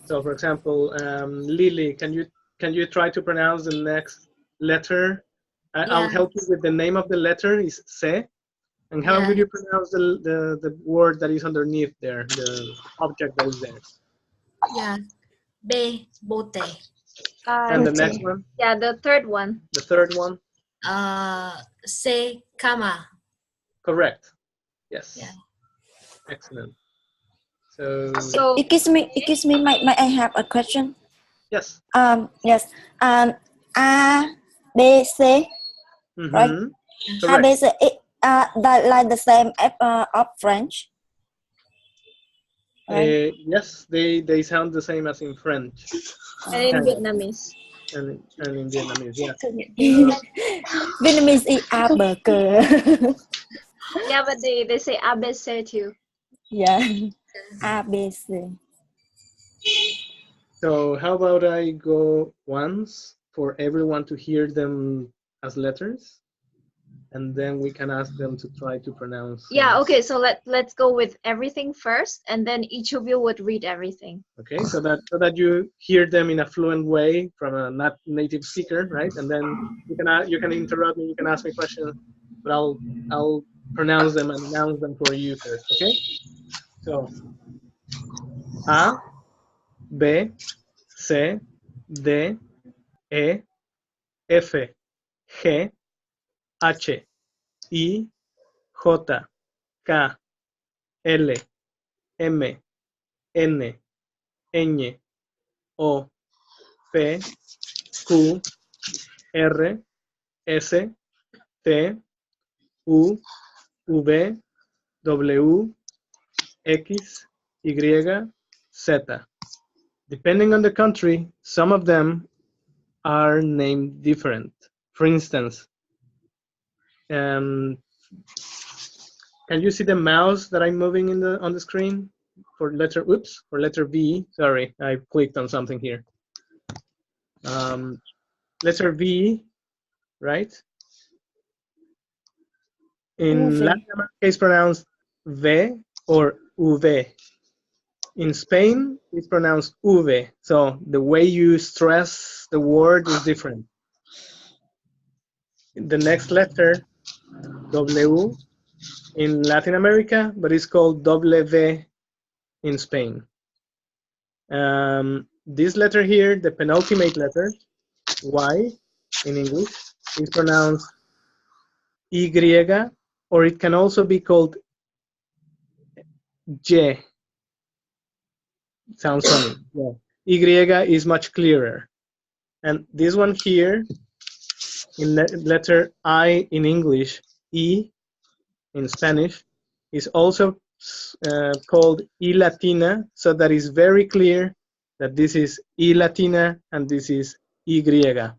So, for example, Lily, can you try to pronounce the next letter? I'll help you with the name of the letter is C. And how would you pronounce the word that is underneath there, the object that is there? Yeah. B. Bote. And the next one? Yeah, the third one. The third one? C. Cama. Correct. Yes. Yeah. Excellent. So Excuse me, might I have a question? Yes. Yes. A, B, C. Mm-hmm. Right? Correct. A, B, C. Like the same of French. Right? Yes, they sound the same as in French. And in Vietnamese. And in Vietnamese, yeah. Vietnamese is a burger. Yeah, but they say ABC too. Yeah. A, B, C. So how about I go once for everyone to hear them as letters, and then we can ask them to try to pronounce. Yeah. Okay. So let's go with everything first, and then each of you would read everything. Okay. So that you hear them in a fluent way from a not native speaker, right? And then you can interrupt me. You can ask me questions, but I'll pronounce them and announce them for you first. Okay. So A, B, C, D, E, F, G, H, I, J, K, L, M, N, Ñ, O, P, Q, R, S, T, U, V, W, X, Y, Z. Depending on the country, some of them are named different. For instance, can you see the mouse that I'm moving on the screen for letter V? Sorry, I clicked on something here. Letter V, right? In Latin America, it's pronounced V or UV. In Spain, it's pronounced UV. So the way you stress the word is different. The next letter, W, in Latin America, but it's called W in Spain. This letter here, the penultimate letter, Y in English, is pronounced Y, or it can also be called Y. Sounds funny. Yeah. Y is much clearer. And this one here, in letter I in English, E in Spanish, is also called I Latina, so that is very clear that this is I Latina and this is Y,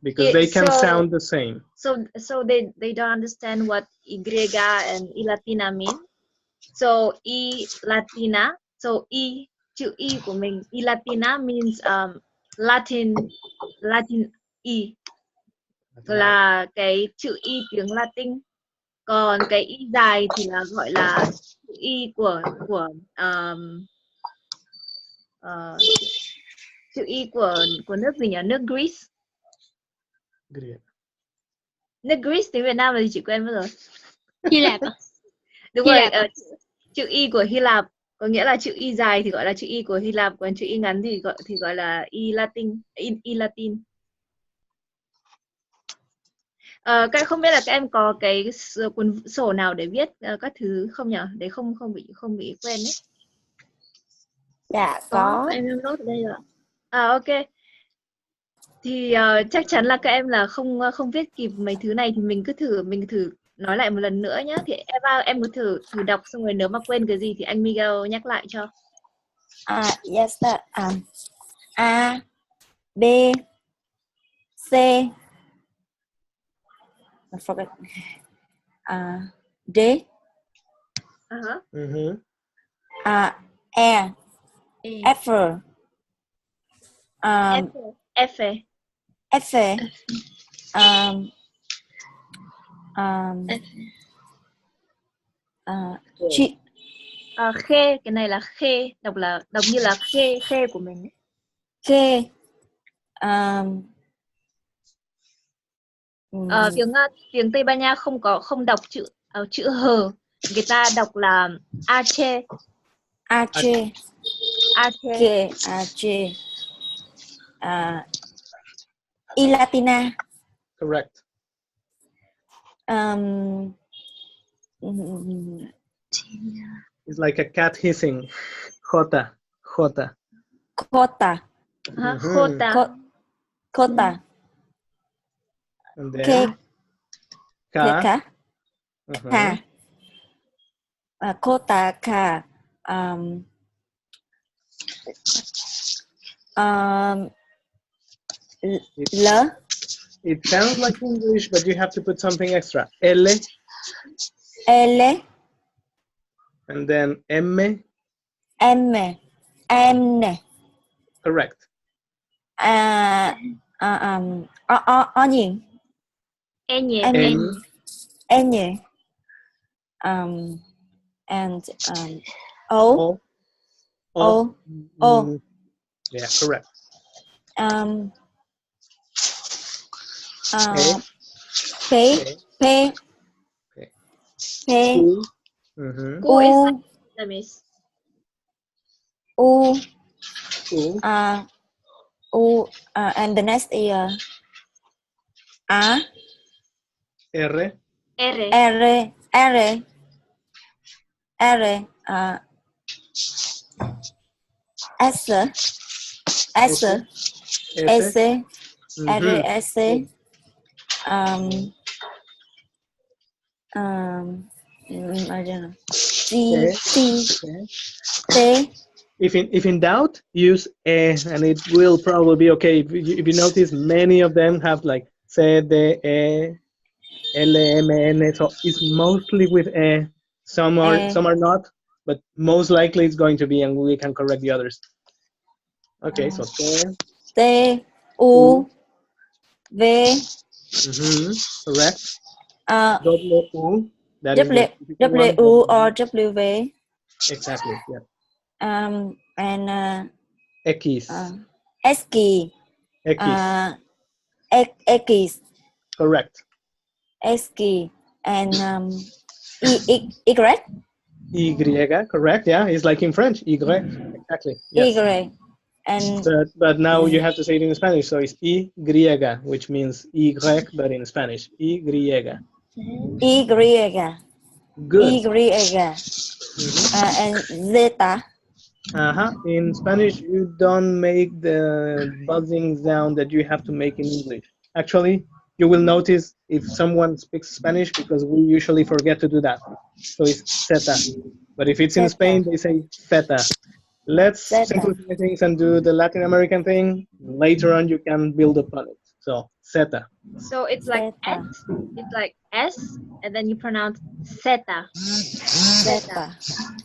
because they can sound the same. So they don't understand what Y and I Latina mean. So I Latina, so I, chữ I của mình, I Latina means Latin I, là cái chữ Y tiếng Latin. Còn cái Y dài thì là gọi là chữ Y của chữ Y của nước gì nhỉ? Nước Greece. Nước Greece tiếng Việt Nam là gì, chị quên mất rồi. Hy Lạp. Đúng rồi, chữ Y của Hy Lạp, có nghĩa là chữ Y dài thì gọi là chữ Y của Hy Lạp, còn chữ Y ngắn thì gọi là Y Latin. Các không biết là các em có cái cuốn sổ nào để viết các thứ không nhỉ? Để không bị quên ấy. Dạ có. Em nốt ở đây rồi. Ok. Thì chắc chắn là các em là không viết kịp mấy thứ này, thì mình thử nói lại một lần nữa nhé. Thì Eva, em cứ thử đọc, xong rồi nếu mà quên cái gì thì anh Miguel nhắc lại cho. Yes, A, B, C, I forgot. D, E, F, G. Khê, cái này là khê, đọc như là khê của mình. Khê. Tiếng Tây Ban Nha không đọc chữ hờ, người ta đọc là ache. I Latina. Correct. It's like a cat hissing. Jota. Kota. And then Ka. Kota, ka. L. It sounds like English, but you have to put something extra. L. And then M. Correct. Onion. Enye. And O. Yeah, correct. P. Who is Vietnamese? And the next is A. R. S. I don't know. C. If in doubt, use E, and it will probably be okay. If you notice, many of them have like C, D, E, L, M, N. So it's mostly with E. Some are not, but most likely it's going to be, and we can correct the others. Okay, so T, U, V. Correct. W, W or W. Exactly. Yeah. And X. X. Correct. X and Y. Y, correct. Yeah, it's like in French. Y. Exactly. Yes. Y. And but now you have to say it in Spanish, so it's Y, which means Y, but in Spanish. Y. Y. Good. And zeta. In Spanish, you don't make the buzzing sound that you have to make in English. Actually, you will notice if someone speaks Spanish, because we usually forget to do that. So it's zeta. But if it's in Spain, they say feta. Let's simplify things and do the Latin American thing. Later on, you can build upon it. So zeta. So it's like S. It's like S, and then you pronounce zeta. Zeta.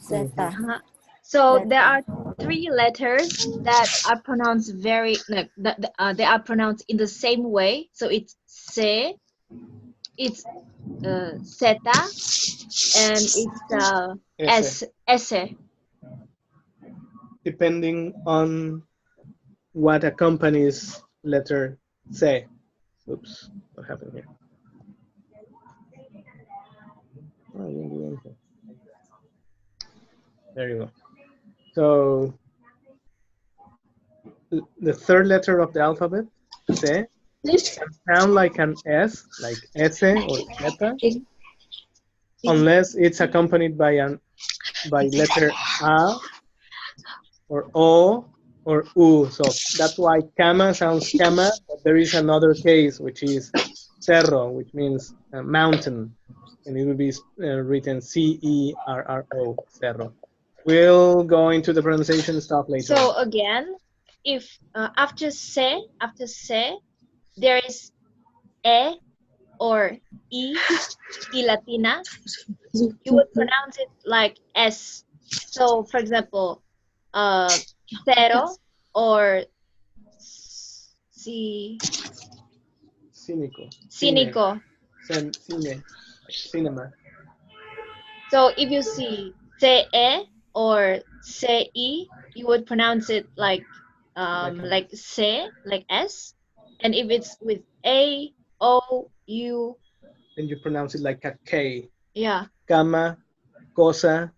Zeta. So there are 3 letters that are pronounced very they are pronounced in the same way. So it's C, it's zeta, and it's S. Depending on what accompanies letter C. Oops, what happened here? Oh, I didn't do anything. There you go. So the third letter of the alphabet, C, can sound like an S, like S or zeta, unless it's accompanied by letter A or O or U. So that's why cama sounds cama, but there is another case, which is cerro, which means mountain, and it will be written C-E-R-R-O, cerro. We'll go into the pronunciation stuff later. So again, if after se, there is e or e latina, you would pronounce it like S. So for example, cero or cínico. Cinema. So if you see ce or ce, you would pronounce it like C, like S. And if it's with A, O, U, then you pronounce it like a K. Yeah. Cama, cosa.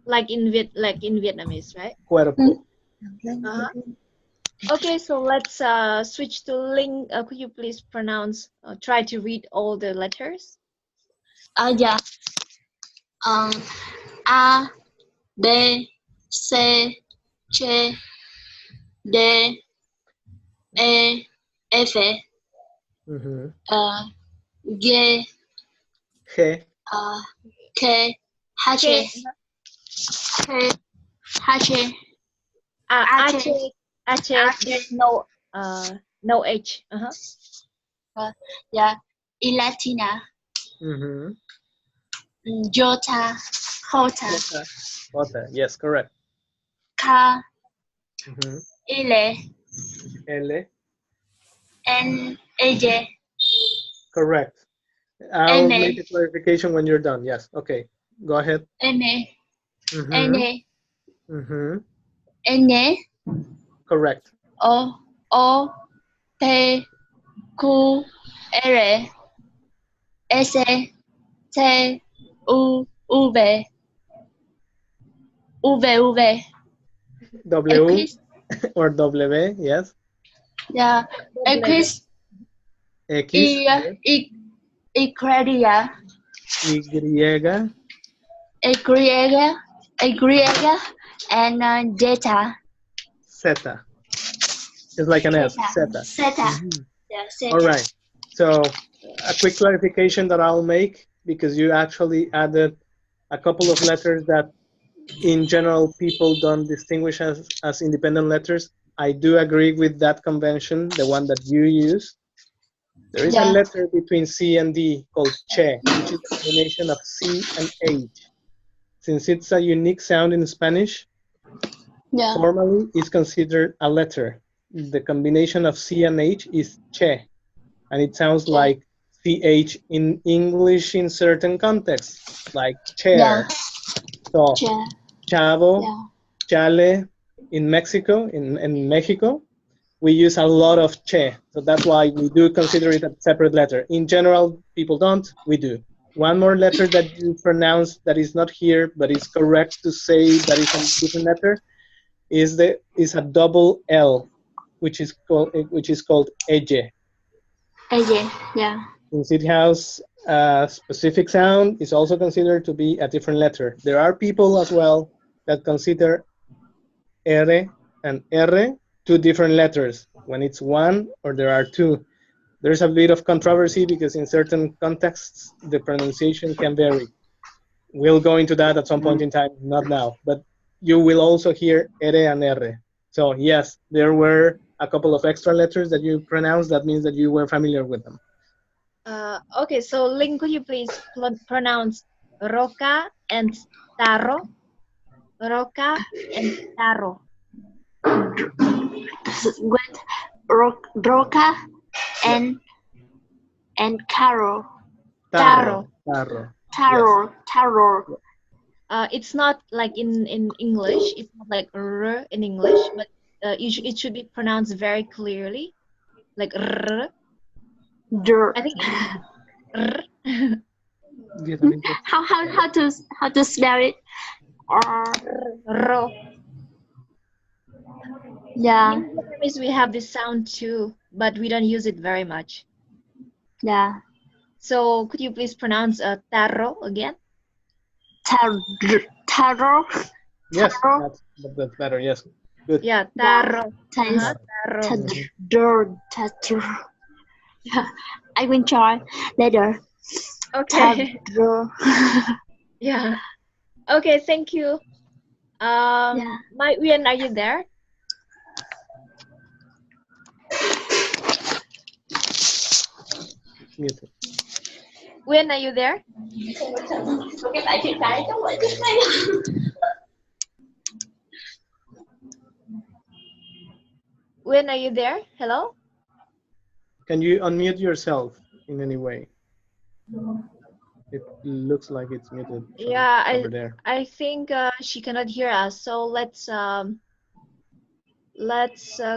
Like in Vietnamese, right? Cuerpo. Okay, so let's switch to Ling. Could you please try to read all the letters? Yeah. A, B, C, Ch, D, E, F, G, K, H, H, there's no H. Yeah, Latina. Jota, Jota, yes, correct. K, L, N, A, correct. I'll make a clarification when you're done. Yes, okay. Go ahead. N, correct. O, P, Q, R, S, T, U, V. W or W, yes. Yeah. X, Y, and Zeta. Zeta. It's like an S. Zeta. Yeah, Zeta. All right. So a quick clarification that I'll make, because you actually added a couple of letters that in general people don't distinguish as independent letters. I do agree with that convention, the one that you use. There is a letter between C and D called che, which is a combination of C and H. Since it's a unique sound in Spanish, formally it's considered a letter. The combination of C and H is che, and it sounds like CH in English in certain contexts, like chair. So, chavo, chale, in Mexico, in Mexico, we use a lot of che. So that's why we do consider it a separate letter. In general, people don't, we do. One more letter that you pronounce that is not here, but is correct to say that is a different letter, is a double L, which is called eye. Yeah. Since it has a specific sound is also considered to be a different letter. There are people as well that consider R and R two different letters when it's one or there are two. There's a bit of controversy because in certain contexts the pronunciation can vary. We'll go into that at some point in time, not now, but you will also hear R and R. So yes, there were a couple of extra letters that you pronounced. That means that you were familiar with them. Okay, so Ling, could you please pronounce roca and tarro? Roca and tarro. With Roca and Caro. Tarro. Tarro. It's not like in English. It's not like r in English, but it should be pronounced very clearly, like r. I think. R. How to spell it? Ro. Yeah. In Vietnamese, we have this sound too, but we don't use it very much. Yeah. So could you please pronounce tarro again? Tarro. Yes, that's better. Yes, good. Yeah, tarro. Tarro. Yeah, I will try later. Okay. Tarro. Yeah. Okay, thank you. Nguyen, are you there? Muted. Nguyen, are you there? Nguyen, are you there? Hello? Can you unmute yourself in any way? It looks like it's muted. Yeah, over there. I think she cannot hear us. So let's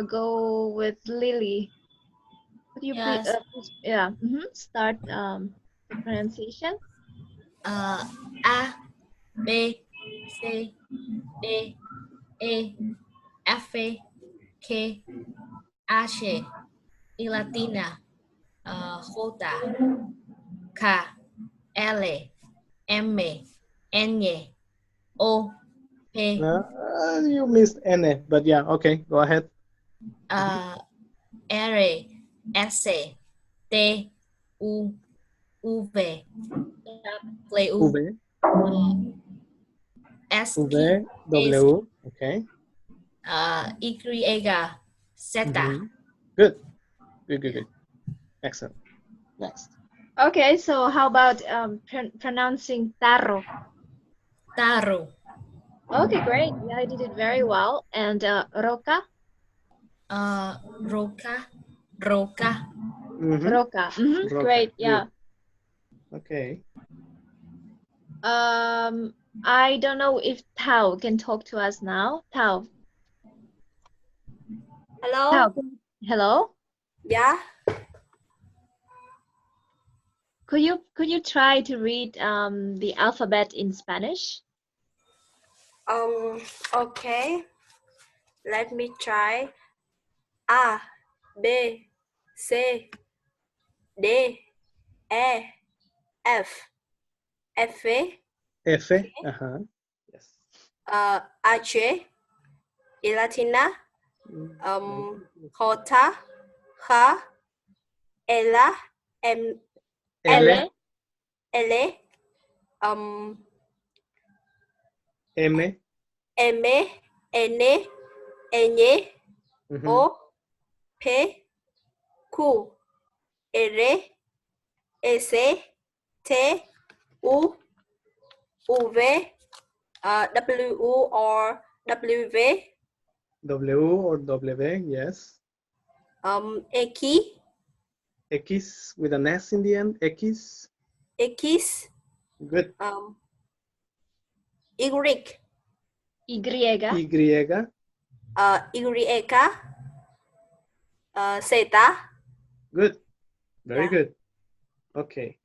go with Lily. Could you please, start the pronunciation? A, B, C, D, E, F, K, H, I latina, J, K, L, M, N, O, P. You missed N, but yeah, okay, go ahead. R, S, T, U, V, W, S, V, W, okay. Y, Z. Good. Excellent. Next. Okay, so how about pronouncing tarro? Tarro. Okay, great. Yeah, I did it very well. And roca? Roca. Roca. Roca. Great. Yeah. Okay. I don't know if Tao can talk to us now. Tao. Hello. Tao. Hello. Yeah. Could you try to read the alphabet in Spanish? Okay. Let me try. A, B, C, D, E, F, F, F. Yes. H, I latina, J, H, L, M, L, M, N, Ñ, O, P, Q, R, S, T, U, V, W or W, W or W, yes. X, X with an S in the end, X. X, Good. Y, Y, Z. Good. Very good. Okay.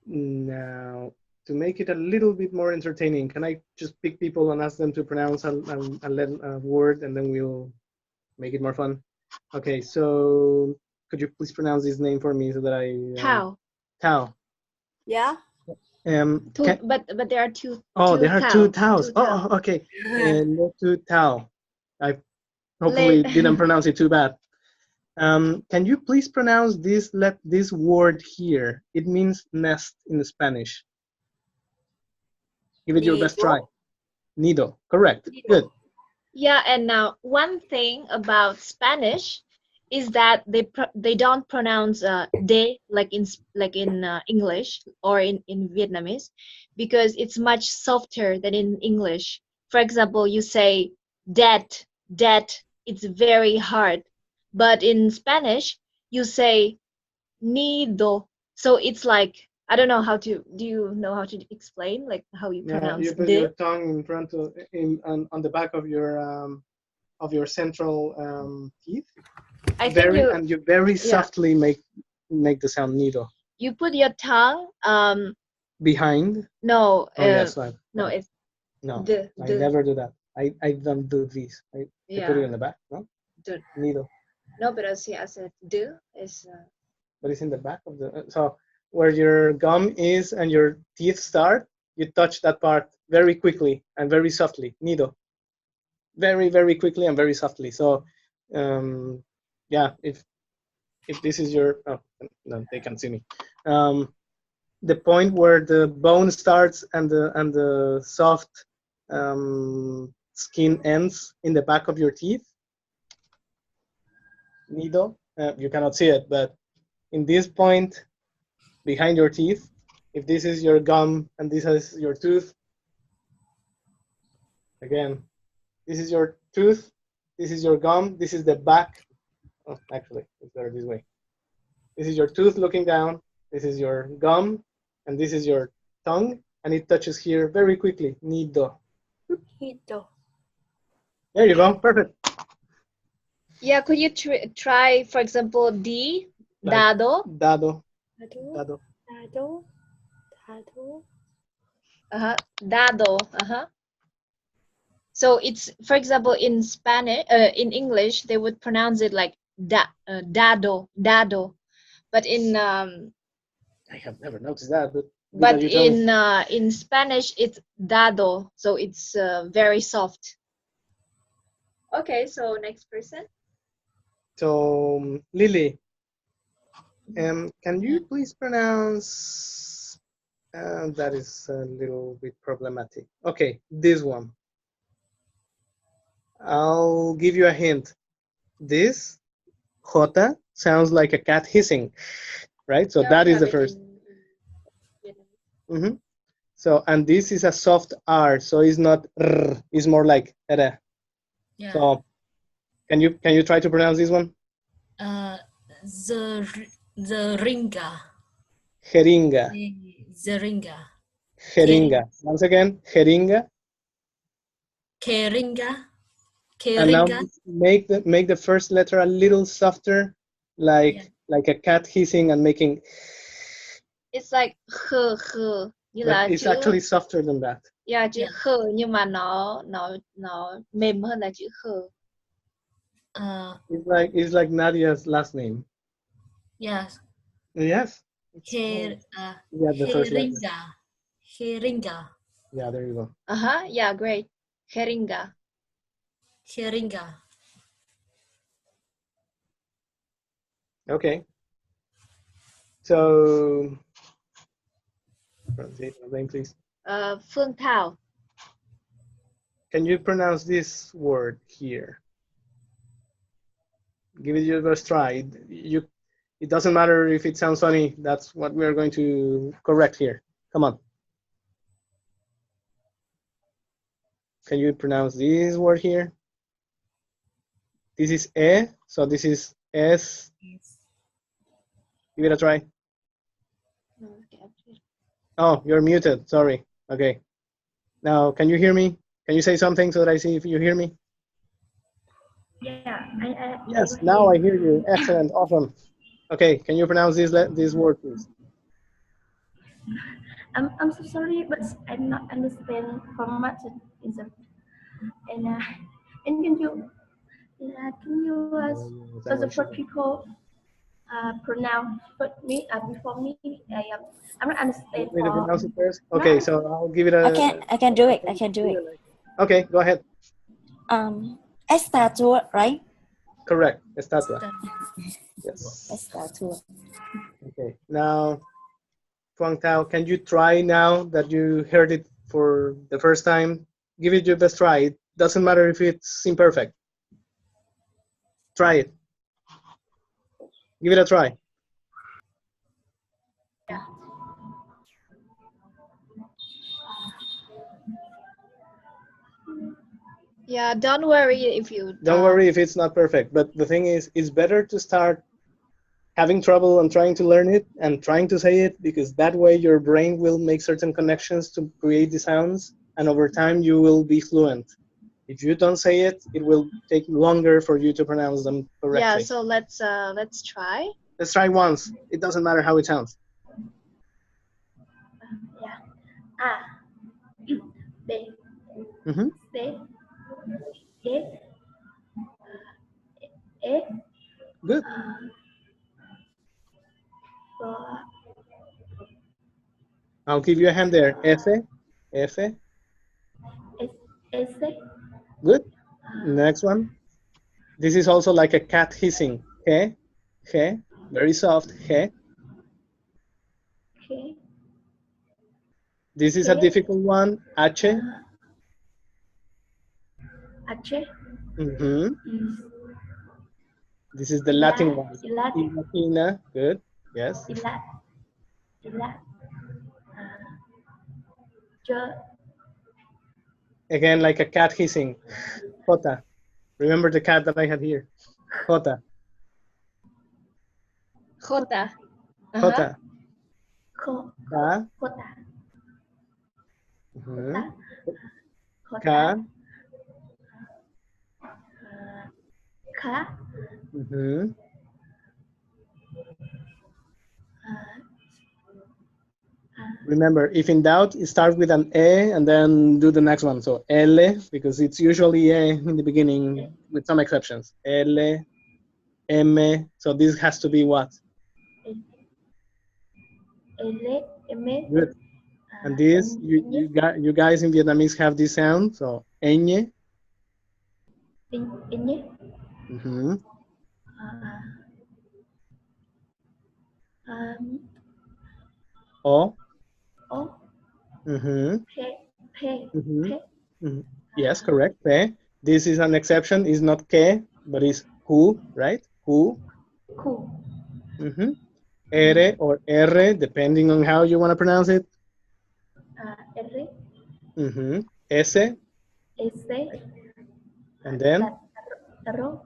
Now, to make it a little bit more entertaining, can I just pick people and ask them to pronounce a word, and then we'll make it more fun? Okay, so could you please pronounce this name for me so that I... Tao. Tao. Yeah. But there are two. Oh, there are two tau. taos. Oh, okay. Two tau. I hopefully didn't pronounce it too bad. Can you please pronounce this word here? It means nest in Spanish. Give it your best try. Nido. Correct. Nido. Good. Yeah, and now one thing about Spanish is that they don't pronounce de like in English or in Vietnamese, because it's much softer than in English. For example, you say that, it's very hard, but in Spanish you say nido, so it's like, I don't know how to. Do you know how to explain like how you pronounce you put de? your tongue in front of on the back of your central teeth. And you very softly make the sound nido. You put your tongue behind. No. Oh yes, no, it's no. I never do that. I don't do this. I put it in the back. No. Nido. No, pero si hace do is. But it's in the back of the so where your gum is and your teeth start. You touch that part very quickly and very softly. Nido. Very, very quickly and very softly. So, yeah, if this is your, oh, no, they can see me. The point where the bone starts and the soft skin ends in the back of your teeth. Nido. You cannot see it, but in this point behind your teeth, if this is your gum and this is your tooth, again, this is your tooth, this is your gum, this is the back. Oh, actually, it's better this way. This is your tooth looking down, this is your gum, and this is your tongue, and it touches here very quickly. Nido. Nido. There you go. Perfect. Yeah, could you try, for example, D, dado? Dado. Dado. Dado. Dado. Dado. So it's, for example, in Spanish, in English, they would pronounce it like dado, dado, but in I have never noticed that, but in Spanish it's dado, so it's very soft. Okay, so next person. So Lily, can you please pronounce? That is a little bit problematic. Okay, this one. I'll give you a hint. This J sounds like a cat hissing, right? So that is the first. So, and this is a soft R, so it's not R, it's more like R. Yeah. So, can you try to pronounce this one? The ringa. Jeringa. Jeringa. Jeringa. Once again, jeringa. Jeringa. And now make the first letter a little softer, like a cat hissing and making. It's like but it's actually softer than that. Yeah, chữ khờ nhưng mà nó mềm hơn là chữ khờ. It's like Nadia's last name. Yes. Yes. Yeah, the first letter. Jeringa. Yeah, there you go. Yeah, great. Jeringa. Jeringa. Okay. So, name, please. Phương Thảo. Can you pronounce this word here? Give it your best try. It doesn't matter if it sounds funny. That's what we are going to correct here. Come on. Can you pronounce this word here? This is E, so this is S. Yes. Give it a try. Oh, you're muted. Sorry. Okay. Now, can you hear me? Can you say something so that I see if you hear me? Yeah. Yes, now I hear you. Excellent. Awesome. Okay, can you pronounce this word, please? I'm so sorry, but I not understand how much it is. And can you so the practical pronounce before me. I'm not understand. Want me to pronounce it first? Okay, so I'll give it a. I can do it. I can do it. Okay, go ahead. Estatua, right? Correct. Estatua. Yes. Estatua. Okay. Now, Huang Tao, can you try now that you heard it for the first time? Give it your best try. It doesn't matter if it's imperfect. Try it. Give it a try. Yeah, don't worry if you Don't worry if it's not perfect. But the thing is, it's better to start having trouble and trying to learn it and trying to say it, because that way your brain will make certain connections to create the sounds, and over time you will be fluent. If you don't say it, it will take longer for you to pronounce them correctly. Yeah, so let's try. Let's try once. It doesn't matter how it sounds. A, B, Mm-hmm. C, D, E. Good. I'll give you a hand there. F, F. S, Good. Next one. This is also like a cat hissing. He, he, very soft. He. K. This is a difficult one. H. H. Mm-hmm. This is the Latin one. Latina. Good. Yes. Again, like a cat hissing. Jota. Remember the cat that I had here. Jota. Jota. Jota. Jota. Mm-hmm. Ka. Ka. Mm-hmm. Remember, if in doubt, start with an E and then do the next one. So L, because it's usually E in the beginning, with some exceptions. L, M. So this has to be what? L, M. Good. And this, you guys in Vietnamese have this sound. So Ñ. Mm-hmm. O. Mm-hmm. Mm-hmm. Mm-hmm. Yes, correct. Pe. This is an exception. It's not que, but it's who, right? Who. Mm-hmm. R or R, depending on how you want to pronounce it. R. Mm-hmm. S. And then? Tarro.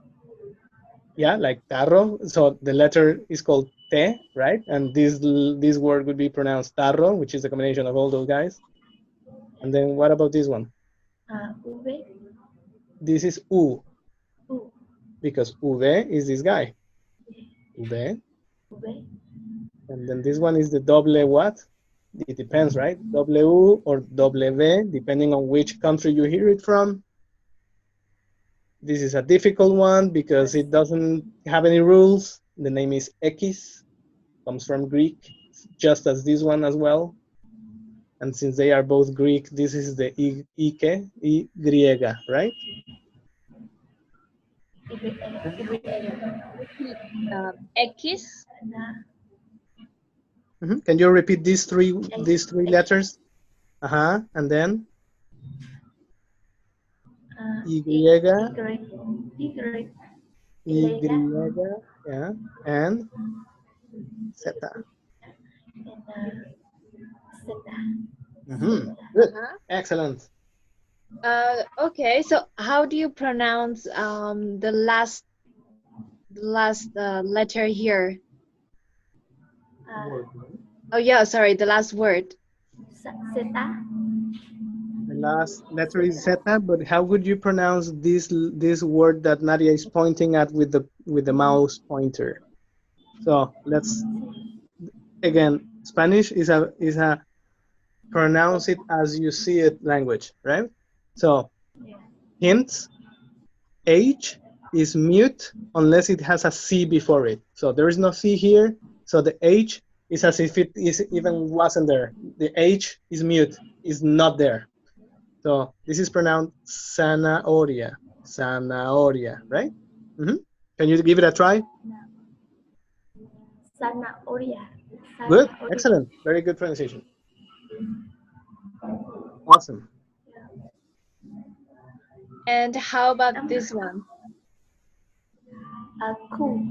Yeah, like tarro. So the letter is called T, right? And this word would be pronounced tarro, which is a combination of all those guys. And then what about this one? V. This is U. Because V is this guy. V. And then this one is the double what? It depends, right? W or W, depending on which country you hear it from. This is a difficult one because it doesn't have any rules. The name is X, comes from Greek, just as this one as well. And since they are both Greek, this is the Y, right? X. Mm-hmm. Can you repeat these three letters? And then Y, yeah, and Z. Mm-hmm. Good. Excellent. Okay, so how do you pronounce the last letter here? Oh yeah, sorry, the last word. The last letter is zeta, but how would you pronounce this word that Nadia is pointing at with the mouse pointer? So let's again. Spanish is a pronounce it as you see it language, right? So hints, H, is mute unless it has a C before it. So there is no C here, so the H is as if it is even wasn't there. The H is mute, is not there. So this is pronounced zanahoria, zanahoria, right? Can you give it a try? Zanahoria. Good, excellent, very good pronunciation. Awesome. And how about this one? Cool.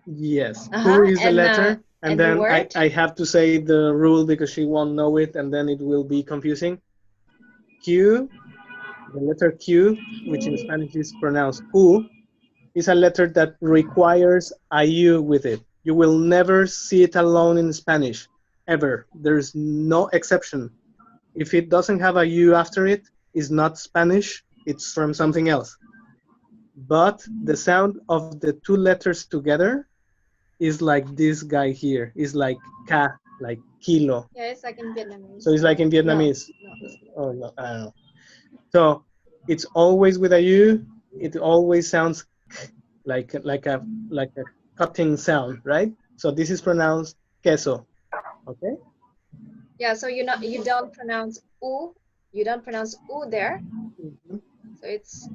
Yes, Uh-huh, Q is the and, letter, and the then word? I have to say the rule because she won't know it, and then it will be confusing. Q, the letter Q, which in Spanish is pronounced U, is a letter that requires a U with it. You will never see it alone in Spanish, ever. There's no exception. If it doesn't have a U after it, it's not Spanish, it's from something else. But the sound of the two letters together is like this guy here, is like ka, like kilo. Yeah, it's like in Vietnamese. So it's like in Vietnamese. No. Oh no, I don't know. So it's always with a U. It always sounds like a cutting sound, right? So this is pronounced queso. Okay. Yeah, so you don't pronounce u, you don't pronounce u there. So it's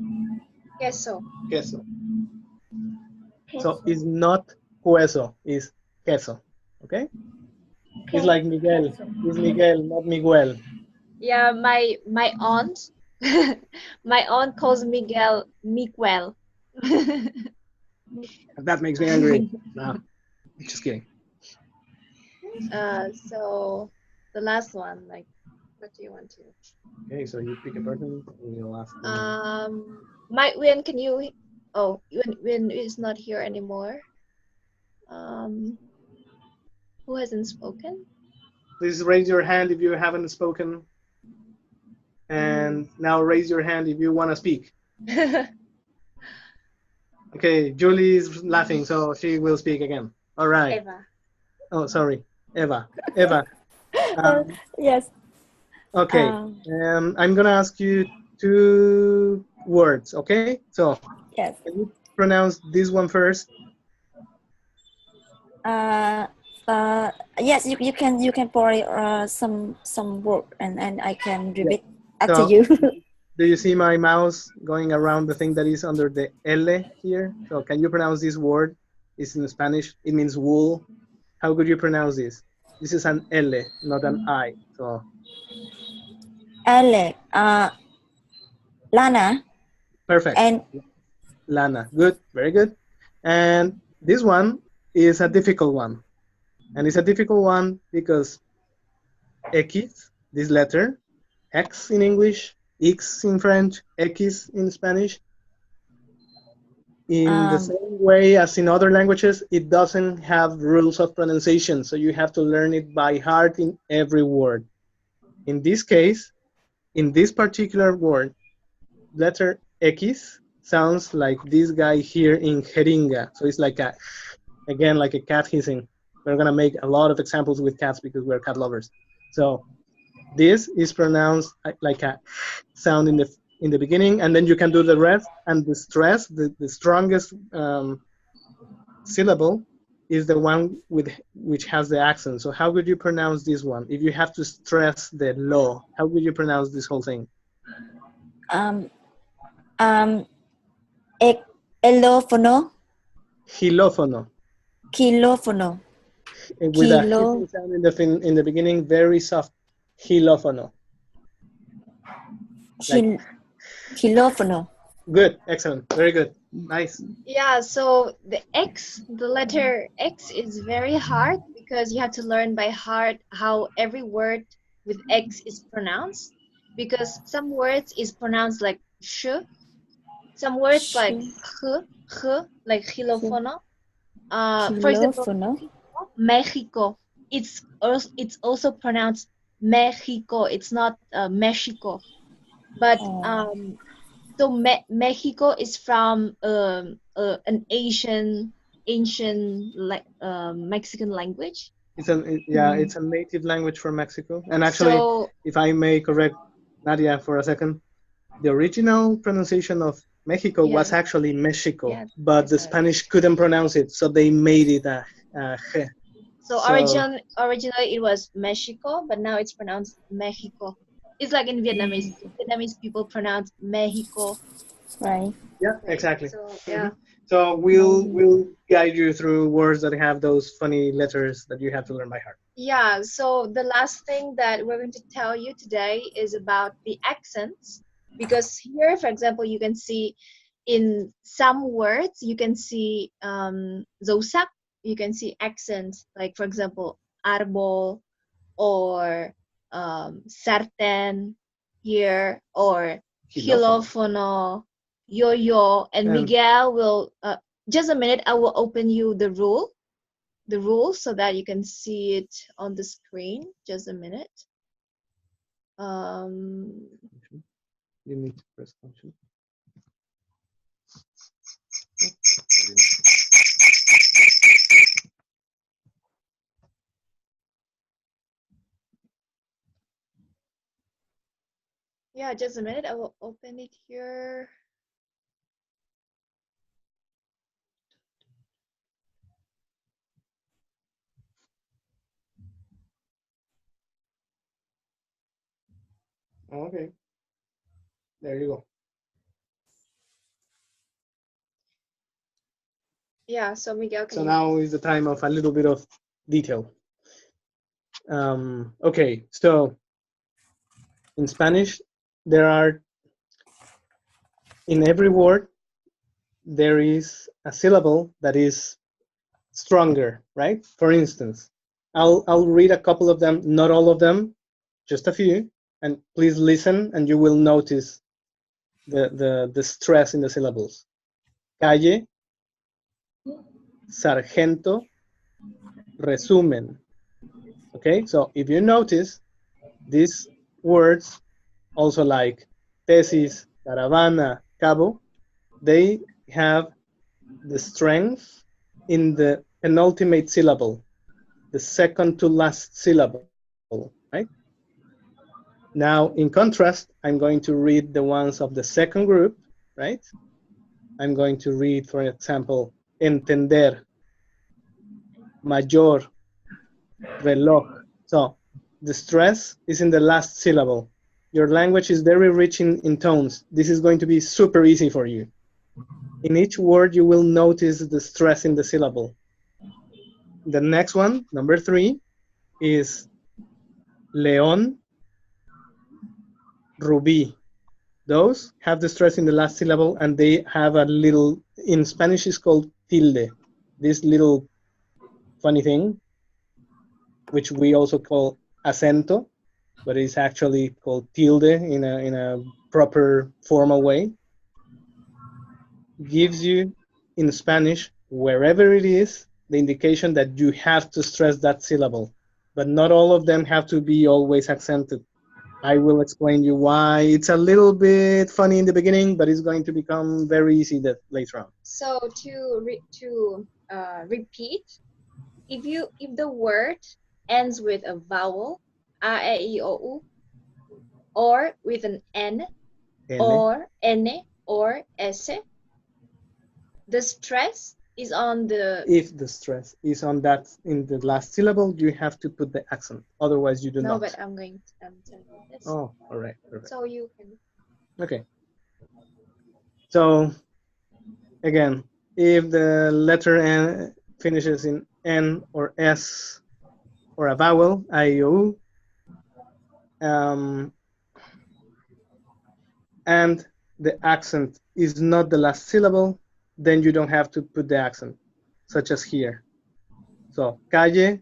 queso. Queso. So it's not hueso, it's queso. Okay. It's like Miguel. It's Miguel, not Miguel. Yeah, my aunt, my aunt calls Miguel Miguel. That makes me angry. No, just kidding. So the last one, like, what do you want to? Okay, so you pick a person and you'll ask them. When can you? Oh, when is not here anymore. Who hasn't spoken? Please raise your hand if you haven't spoken. And now raise your hand if you want to speak. Okay, Julie is laughing, so she will speak again. All right. Eva. Oh, sorry, Eva. Eva. Yes. Okay. I'm gonna ask you two words. Okay. So. Yes. Can you pronounce this one first? Yes, you can borrow some word and I can repeat after So, you. Do you see my mouse going around the thing that is under the L here? So can you pronounce this word? It's in Spanish. It means wool. How could you pronounce this? This is an L, not an I. So L, lana. Perfect. And lana. Good. Very good. And this one is a difficult one. And it's a difficult one because X, this letter, X in English, X in French, X in Spanish. In the same way as in other languages, it doesn't have rules of pronunciation, so you have to learn it by heart in every word. In this case, in this particular word, letter X sounds like this guy here in jeringa. So it's like again, like a cat hissing. We're gonna make a lot of examples with cats because we're cat lovers. So this is pronounced like a sound in the beginning, and then you can do the rest. And the stress, the strongest syllable is the one which has the accent. So how would you pronounce this one? If you have to stress the lo, how would you pronounce this whole thing? Elofono. Hilofono. Kilofono. With a hissing sound in the beginning, very soft. Hilofono. Kilofono. Good, excellent, very good, nice. Yeah, so the letter X is very hard because you have to learn by heart how every word with X is pronounced. Because some words is pronounced like sh, some words like h, like hilofono. For example, Mexico, it's also pronounced Mexico. It's not Mexico, but so Mexico is from an ancient Mexican language. It's a native language from Mexico. And actually, if I may correct Nadia for a second, the original pronunciation of Mexico Yeah. was actually Mexico, Yeah, but the Spanish couldn't pronounce it, so they made it a G. So originally it was Mexico, but now it's pronounced Mexico. It's like in Vietnamese. Vietnamese people pronounce Mexico. Right. Yeah, Right. exactly. So yeah. So we'll guide you through words that have those funny letters that you have to learn by heart. Yeah, so the last thing that we're going to tell you today is about the accents. Because here, for example, you can see in some words, you can see dấu sắc, you can see accents, like for example, árbol or sartén here, or xilófono, yo-yo, and Miguel will, just a minute, I will open you the rules so that you can see it on the screen. Just a minute. You need to press function. Yeah, just a minute. I will open it here. Okay. There you go. Yeah, so Miguel, so now is the time of a little bit of detail. Okay, so in Spanish, there are, in every word, there is a syllable that is stronger, right? For instance, I'll read a couple of them, not all of them, just a few, and please listen and you will notice the stress in the syllables. Calle, sargento, resumen. Okay, so if you notice, these words, also like tesis, caravana, cabo, they have the strength in the penultimate syllable, the second to last syllable, right? Now, in contrast, I'm going to read the ones of the second group, right? I'm going to read, for example, entender, mayor, reloj. So the stress is in the last syllable. Your language is very rich in tones. This is going to be super easy for you. In each word, you will notice the stress in the syllable. The next one, number 3, is león, rubí. Those have the stress in the last syllable, and they have a little, in Spanish it's called tilde, this little funny thing, which we also call acento, but it's actually called tilde in a proper formal way. Gives you, in Spanish, wherever it is, the indication that you have to stress that syllable, but not all of them have to be always accented. I will explain you why. It's a little bit funny in the beginning, but it's going to become very easy later on. So to repeat, if the word ends with a vowel, a, e, I, o, u, or with an n, or n, or s, the stress is on the. If the stress is on that in the last syllable, you have to put the accent. Otherwise, you do not. No, but I'm going to tell you this. Oh, all right. Perfect. So you can. Okay. So again, if the letter N finishes in N or S or a vowel, I, O, and the accent is not the last syllable, then you don't have to put the accent, such as here. So calle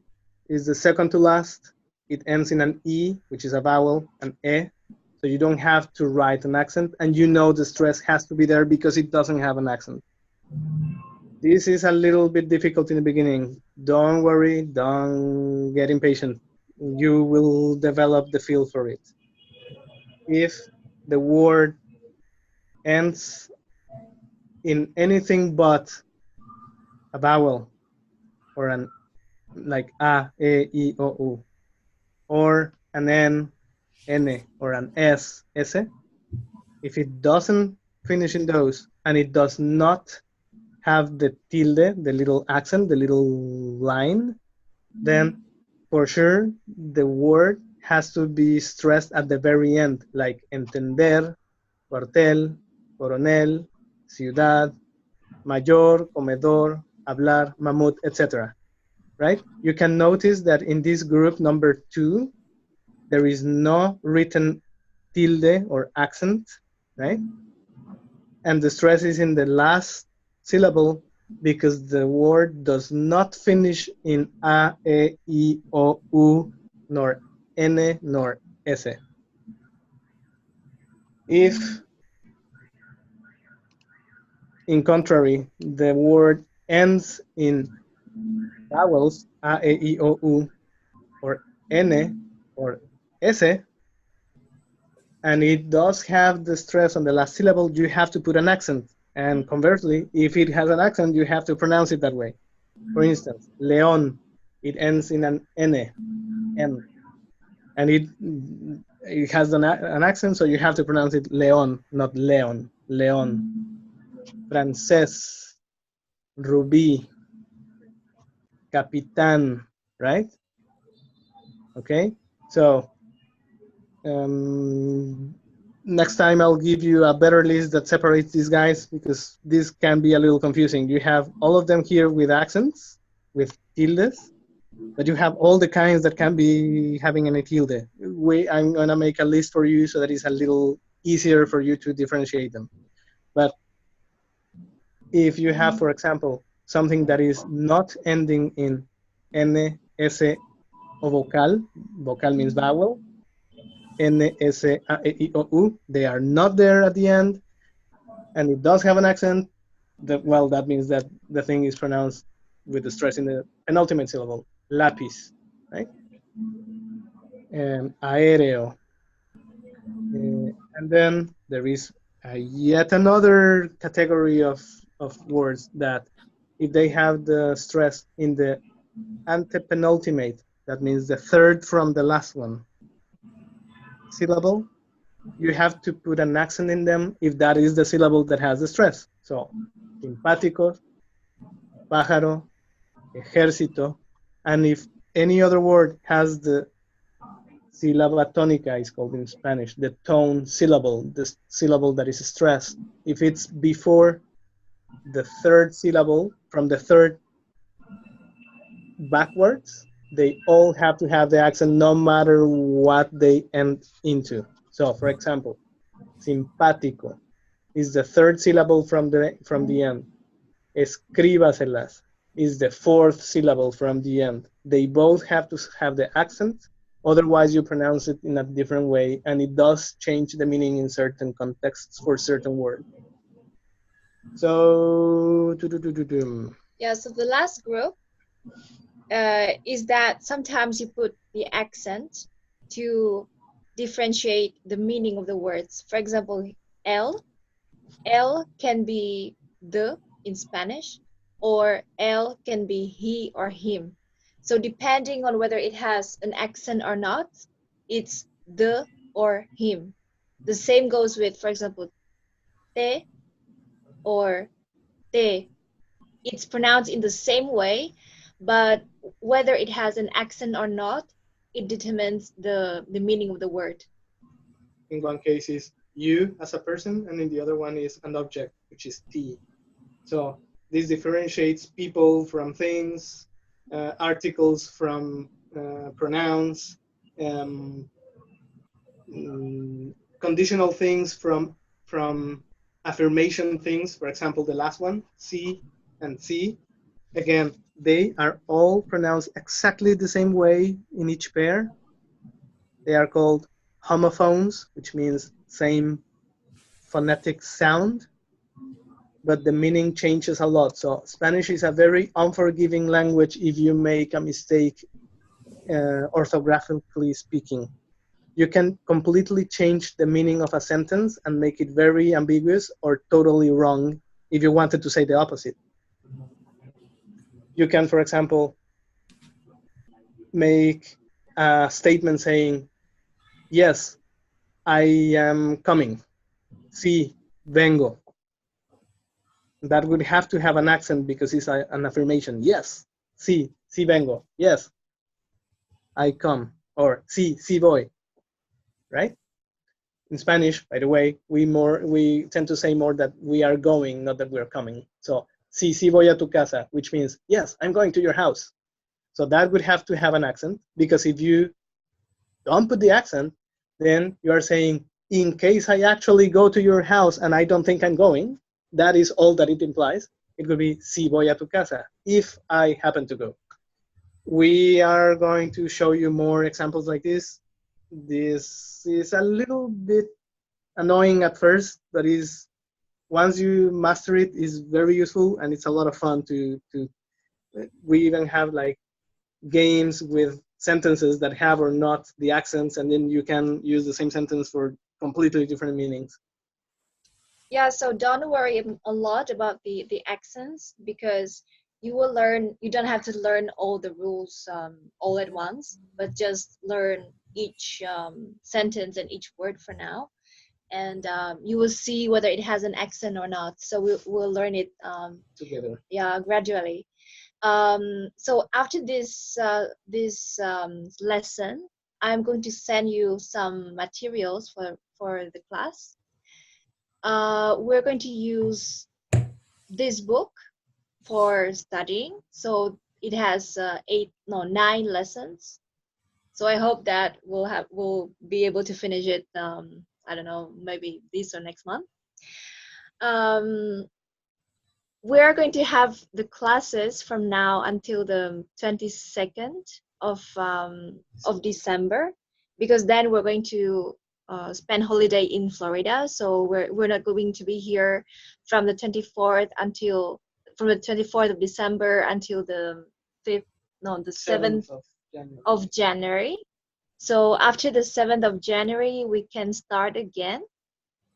is the second to last. It ends in an E, which is a vowel, an E. So you don't have to write an accent, and you know the stress has to be there because it doesn't have an accent. This is a little bit difficult in the beginning. Don't worry, don't get impatient. You will develop the feel for it. If the word ends in anything but a vowel or an like a, e, I, o, u, or an n, or an s, if it doesn't finishing those and it does not have the tilde, the little accent, the little line, then for sure the word has to be stressed at the very end, like entender, cuartel, coronel, ciudad, mayor, comedor, hablar, mamut, etc. Right? You can notice that in this group number 2, there is no written tilde or accent, right? And the stress is in the last syllable because the word does not finish in a, e, I, o, u, nor n, nor s. If, in contrary, the word ends in vowels a, e, I, o, u, or n, or s, and it does have the stress on the last syllable, you have to put an accent. And conversely, if it has an accent, you have to pronounce it that way. For instance, león, it ends in an n, n, and it has an accent, so you have to pronounce it león, not león, león. Francés, rubí, capitán, right? Okay, so next time I'll give you a better list that separates these guys because this can be a little confusing. You have all of them here with accents, with tildes, but you have all the kinds that can be having an tilde. I'm gonna make a list for you so that it's a little easier for you to differentiate them. But if you have, for example, something that is not ending in N, S, or vocal, vocal means vowel, N, S, A, E, I, O, U, they are not there at the end, and it does have an accent, well, that means that the thing is pronounced with the stress in the penultimate syllable, lápiz, right? And aéreo. And then there is yet another category of words that if they have the stress in the antepenultimate, that means the third from the last one, syllable, you have to put an accent in them if that is the syllable that has the stress. So, simpático, pájaro, ejército, and if any other word has the sílaba tónica, is called in Spanish, the tone syllable, the syllable that is stressed, if it's before the third syllable, from the third backwards, they all have to have the accent no matter what they end into. So, for example, simpático is the third syllable from the end. Escríbaselas is the fourth syllable from the end. They both have to have the accent, otherwise you pronounce it in a different way, and it does change the meaning in certain contexts for certain words. So, yeah, so the last group is that sometimes you put the accent to differentiate the meaning of the words. For example, L can be the in Spanish, or L can be he or him. So depending on whether it has an accent or not, it's the or him. The same goes with, for example, te or te. It's pronounced in the same way, but whether it has an accent or not, it determines the meaning of the word. In one case is you as a person, and in the other one is an object, which is T. So this differentiates people from things, articles from pronouns, conditional things from affirmation things. For example, the last one, C and C. Again, they are all pronounced exactly the same way in each pair. They are called homophones, which means same phonetic sound, but the meaning changes a lot. So Spanish is a very unforgiving language if you make a mistake orthographically speaking. You can completely change the meaning of a sentence and make it very ambiguous or totally wrong if you wanted to say the opposite. You can, for example, make a statement saying, yes, I am coming. Sí, vengo. That would have to have an accent because it's an affirmation. Yes, sí vengo. Yes, I come. Or sí voy. Right? In Spanish, by the way, we tend to say more that we are going, not that we're coming. So sí voy a tu casa, which means yes, I'm going to your house. So that would have to have an accent, because if you don't put the accent, then you are saying, in case I actually go to your house and I don't think I'm going, that is all that it implies. It would be si voy a tu casa, if I happen to go. We are going to show you more examples like this. This is a little bit annoying at first, but is once you master it, is very useful, and it's a lot of fun to we even have like games with sentences that have or not the accents, and then you can use the same sentence for completely different meanings. Yeah, so don't worry a lot about the accents, because you will learn. You don't have to learn all the rules all at once, but just learn each sentence and each word for now, and you will see whether it has an accent or not. So we'll learn it together. Yeah, gradually. So after this lesson, I'm going to send you some materials for the class. We're going to use this book for studying. So it has 9 lessons. So I hope that we'll be able to finish it. I don't know, maybe this or next month. We're going to have the classes from now until the 22nd of December, because then we're going to spend holiday in Florida. So we're not going to be here from the 24th of December until the 7th of January. So after the 7th of January, we can start again.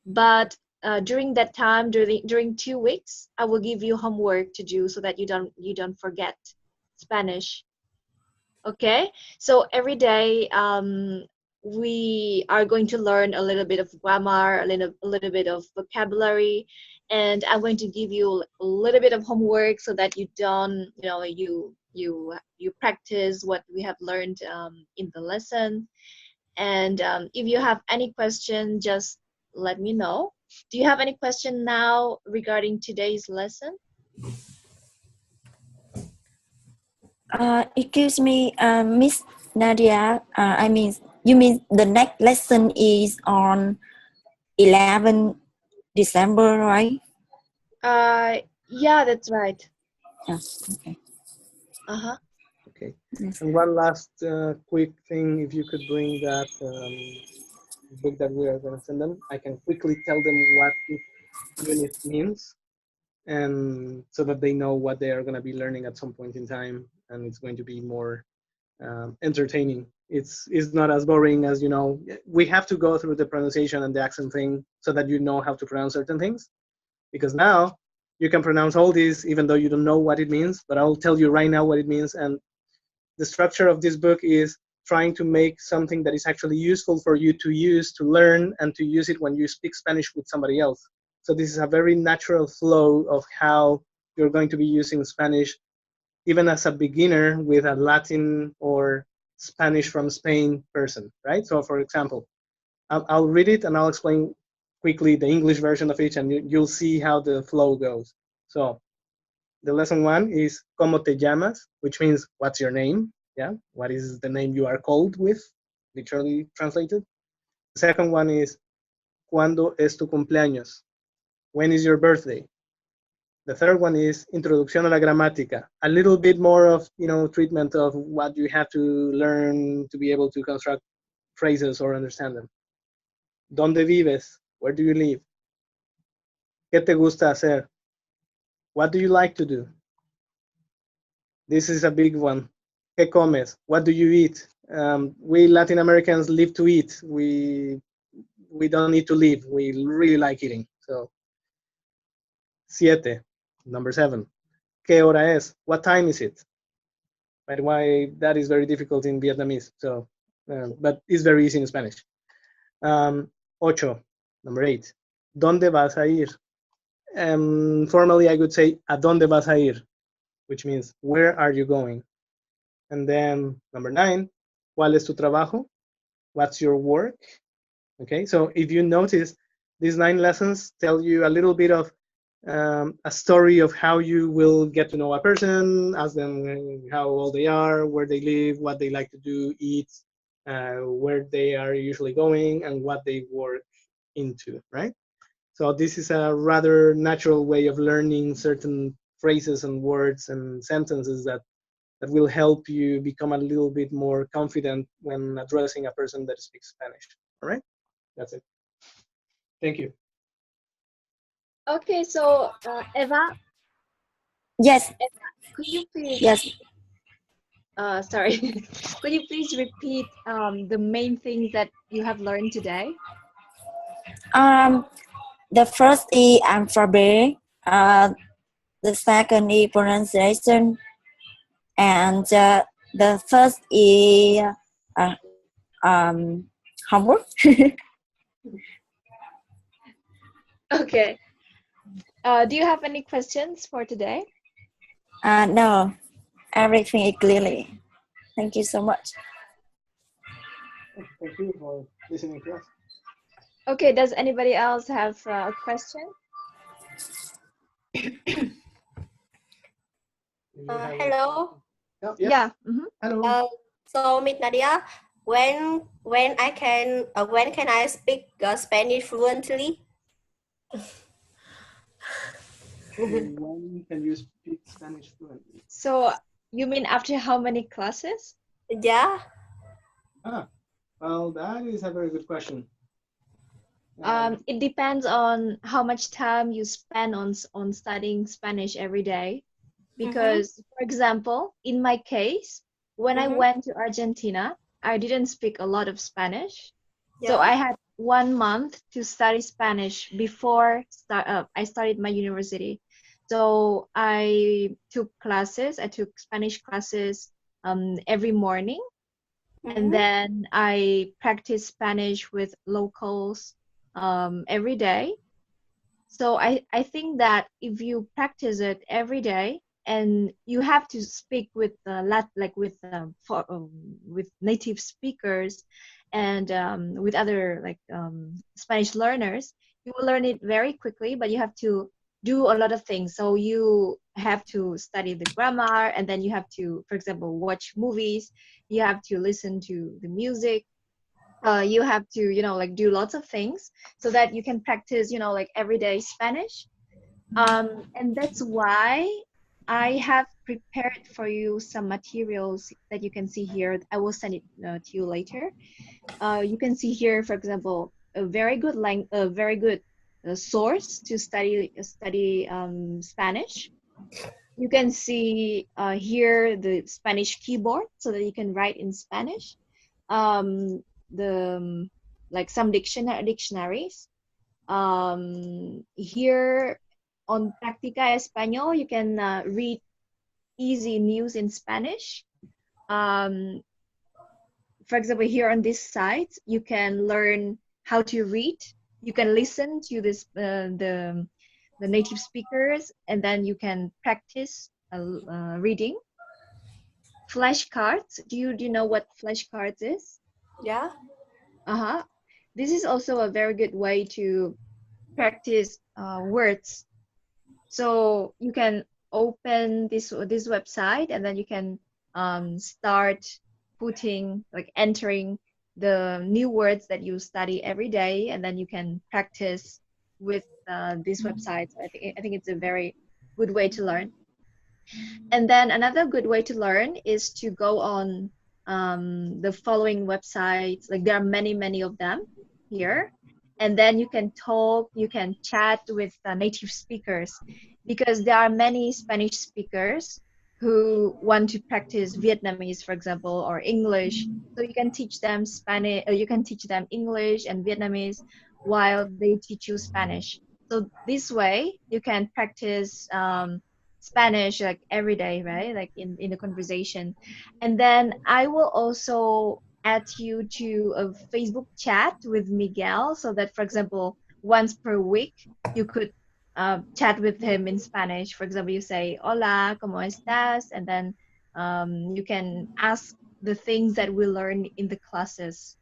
But during that time, during 2 weeks, I will give you homework to do so that you don't forget Spanish. Okay, so every day we are going to learn a little bit of grammar, a little bit of vocabulary, and I'm going to give you a little bit of homework so that you don't, you practice what we have learned in the lesson. And if you have any question, just let me know. Do you have any question now regarding today's lesson? Excuse me, Miss Nadia. You mean the next lesson is on 11 December, right? Yeah, that's right. Yeah, okay. Okay. Yes. And one last quick thing, if you could bring that book that we are going to send them, I can quickly tell them what each unit means, and so that they know what they are going to be learning at some point in time, and it's going to be more entertaining. It's not as boring as, we have to go through the pronunciation and the accent thing so that you know how to pronounce certain things, because now you can pronounce all these even though you don't know what it means, but I'll tell you right now what it means. And the structure of this book is trying to make something that is actually useful for you to use, to learn, and to use it when you speak Spanish with somebody else. So this is a very natural flow of how you're going to be using Spanish, even as a beginner with a Latin or Spanish from Spain person, right? So for example, I'll read it and I'll explain quickly the English version of each, and you'll see how the flow goes. So the lesson 1 is ¿Cómo te llamas?, which means what's your name? Yeah, what is the name you are called with, literally translated. The second one is ¿Cuándo es tu cumpleaños? When is your birthday? The third one is Introducción a la gramática, a little bit more of, treatment of what you have to learn to be able to construct phrases or understand them. ¿Dónde vives? Where do you live? ¿Qué te gusta hacer? What do you like to do? This is a big one. ¿Qué comes? What do you eat? We Latin Americans live to eat. We don't need to live. We really like eating. So, 7, number 7. ¿Qué hora es? What time is it? By the way, that is very difficult in Vietnamese. So, but it's very easy in Spanish. 8, number 8. ¿Dónde vas a ir? Formally, I would say, ¿a dónde vas a ir? Which means, where are you going? And then number 9, ¿cuál es tu trabajo? What's your work? Okay, so if you notice, these 9 lessons tell you a little bit of a story of how you will get to know a person, ask them how old they are, where they live, what they like to do, eat, where they are usually going, and what they work into, right? So this is a rather natural way of learning certain phrases and words and sentences that will help you become a little bit more confident when addressing a person that speaks Spanish. All right, that's it. Thank you. Okay, so Eva, Yes. could you please? Yes. Sorry, could you please repeat the main things that you have learned today? The first is alphabet. The second is pronunciation, and the first is homework. Okay. Do you have any questions for today? No, everything is clearly. Thank you so much. Thank you for listening to us. Okay, does anybody else have a question? Hello. Oh, yes. Yeah. Mm-hmm. Hello. So Miss Nadia, when can I speak Spanish fluently? When can you speak Spanish fluently? So you mean after how many classes? Yeah. Well, that is a very good question. It depends on how much time you spend on studying Spanish every day. Because, for example, in my case, when I went to Argentina, I didn't speak a lot of Spanish. Yeah. So I had 1 month to study Spanish before I started my university. So I took classes. I took Spanish classes every morning. And then I practiced Spanish with locals every day. So I think that if you practice it every day, and you have to speak with with native speakers and with other Spanish learners, you will learn it very quickly. But you have to do a lot of things. So you have to study the grammar, and then you have to, for example, watch movies. You have to listen to the music. You have to do lots of things so that you can practice everyday Spanish. And that's why I have prepared for you some materials that you can see here. I will send it to you later. You can see here, for example, a very good source to study Spanish. You can see here the Spanish keyboard so that you can write in Spanish. Some dictionaries. Here on Practica Español, you can read easy news in Spanish. For example, here on this site, you can learn how to read. You can listen to the native speakers, and then you can practice reading. Flashcards. Do you know what flashcards is? Yeah. This is also a very good way to practice words. So you can open this website, and then you can start entering the new words that you study every day, and then you can practice with this website. I think it's a very good way to learn. And then another good way to learn is to go on the following websites. Like, there are many of them here. And then you can talk, you can chat with native speakers, because there are many Spanish speakers who want to practice Vietnamese, for example, or English. So you can teach them Spanish, you can teach them English and Vietnamese while they teach you Spanish. So this way you can practice Spanish every day, right? Like in the conversation. And then I will also add you to a Facebook chat with Miguel, so that, for example, once per week, you could chat with him in Spanish. For example, you say, "Hola, ¿cómo estás?" And then you can ask the things that we learn in the classes,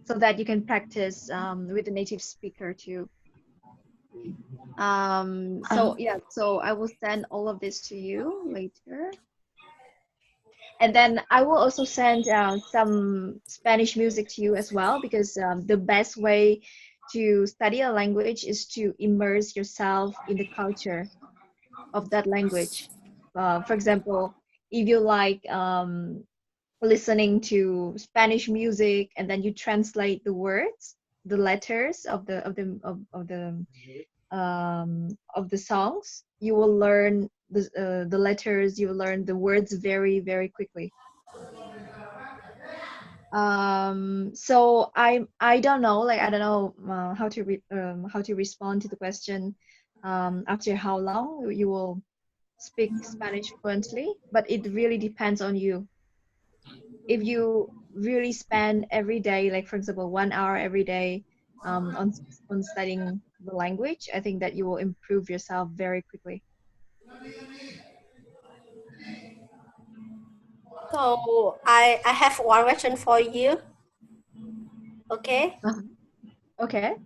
so that you can practice with the native speaker too. So yeah, so I will send all of this to you later. And then I will also send some Spanish music to you as well, because the best way to study a language is to immerse yourself in the culture of that language. For example, if you like listening to Spanish music and then you translate the words, the letters of the songs, you will learn the letters, you will learn the words very, very quickly. So I don't know, like I don't know how to respond to the question after how long you will speak Spanish fluently, but it really depends on you. If you really spend every day, like for example 1 hour every day on studying the language, I think that you will improve yourself very quickly. So I have one question for you. Okay. Okay.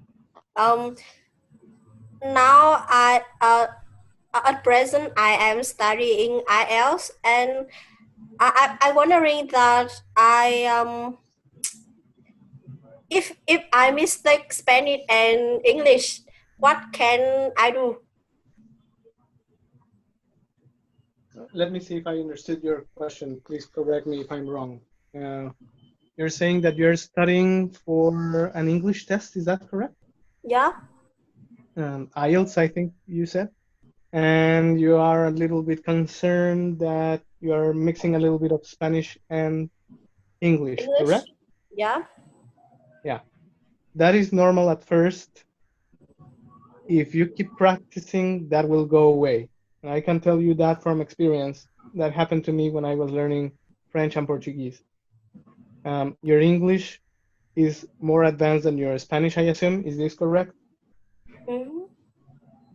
Now at present I am studying IELTS, and I wondering that if I mistake Spanish and English, what can I do? Let me see if I understood your question. Please correct me if I'm wrong. You're saying that you're studying for an English test, is that correct? Yeah. IELTS, I think you said. And you are a little bit concerned that you are mixing a little bit of Spanish and English, correct? Yeah. Yeah. That is normal at first. If you keep practicing, that will go away. And I can tell you that from experience. That happened to me when I was learning French and Portuguese. Your English is more advanced than your Spanish, I assume. Is this correct? Mm-hmm.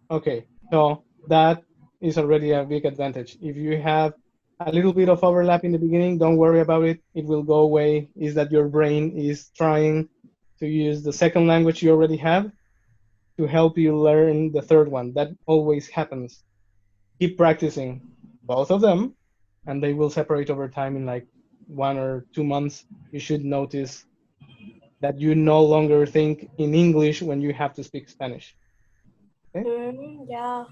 Okay, so that is already a big advantage. If you have a little bit of overlap in the beginning, don't worry about it. It will go away. Is that your brain is trying to use the second language you already have to help you learn the third one. That always happens. Keep practicing both of them, and they will separate over time. In like 1 or 2 months, you should notice that you no longer think in English when you have to speak Spanish. Okay? Yeah.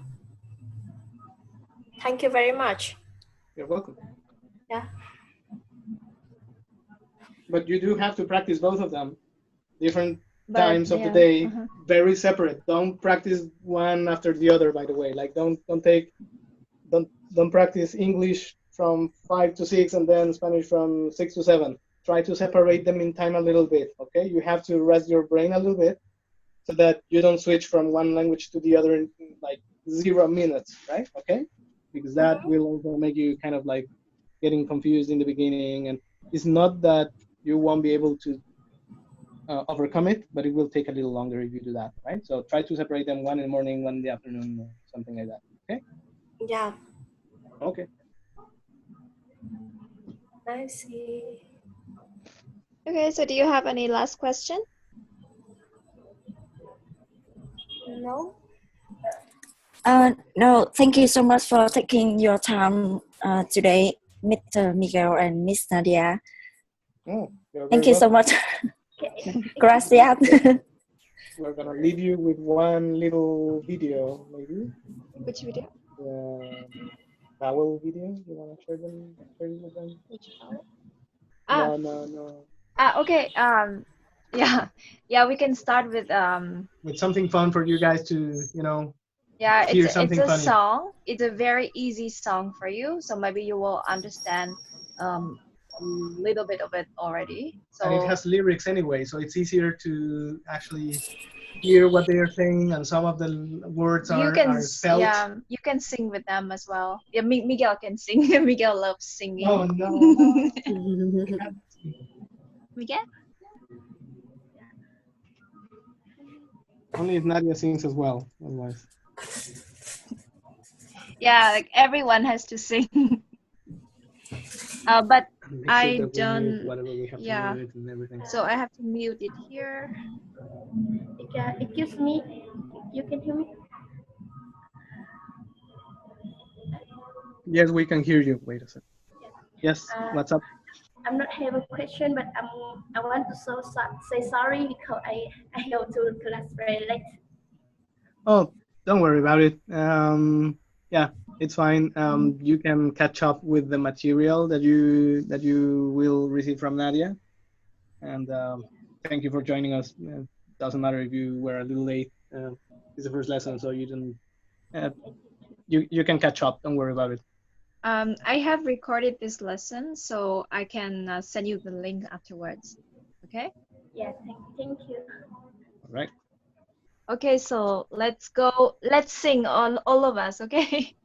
Thank you very much. You're welcome. Yeah. But you do have to practice both of them, different times of the day, very separate. Don't practice one after the other, by the way. Like don't practice English from 5 to 6 and then Spanish from 6 to 7. Try to separate them in time a little bit, okay? You have to rest your brain a little bit so that you don't switch from one language to the other in like 0 minutes, right? Okay? Because that will also make you kind of like getting confused in the beginning, and it's not that you won't be able to overcome it, but it will take a little longer if you do that, right? So try to separate them, one in the morning, one in the afternoon, or something like that, okay? Yeah. Okay. I see. Okay, so do you have any last question? No. No, thank you so much for taking your time today, Mr. Miguel and Miss Nadia. Thank you so much. Gracias. We're gonna leave you with one little video, maybe. Which video? Vowel video. You wanna share it with them? Which vowel? No. Okay. Yeah. We can start with something fun for you guys to, Yeah, hear it's something a funny. song. It's a very easy song for you, so maybe you will understand a little bit of it already. So And it has lyrics anyway, so it's easier to actually hear what they are saying, and some of the words are spelled. Yeah, you can sing with them as well. Yeah, Miguel can sing. Miguel loves singing. Oh no. Miguel? Only if Nadia sings as well, otherwise. Yeah, like everyone has to sing. But Make I sure that we mute don't. whatever we have Yeah. to mute and everything. So I have to mute it here. Excuse me, you can hear me? Yes, we can hear you. Wait a second. Yes, what's up? I'm not have a question, but I want to say sorry because I have to class very late. Oh, don't worry about it. Yeah, it's fine. You can catch up with the material that you will receive from Nadia. And thank you for joining us. Doesn't matter if you were a little late. It's the first lesson, so you didn't. You can catch up. Don't worry about it. I have recorded this lesson, so I can send you the link afterwards. Okay? Yeah, thank you. All right. Okay, so let's go. Let's sing all of us, okay?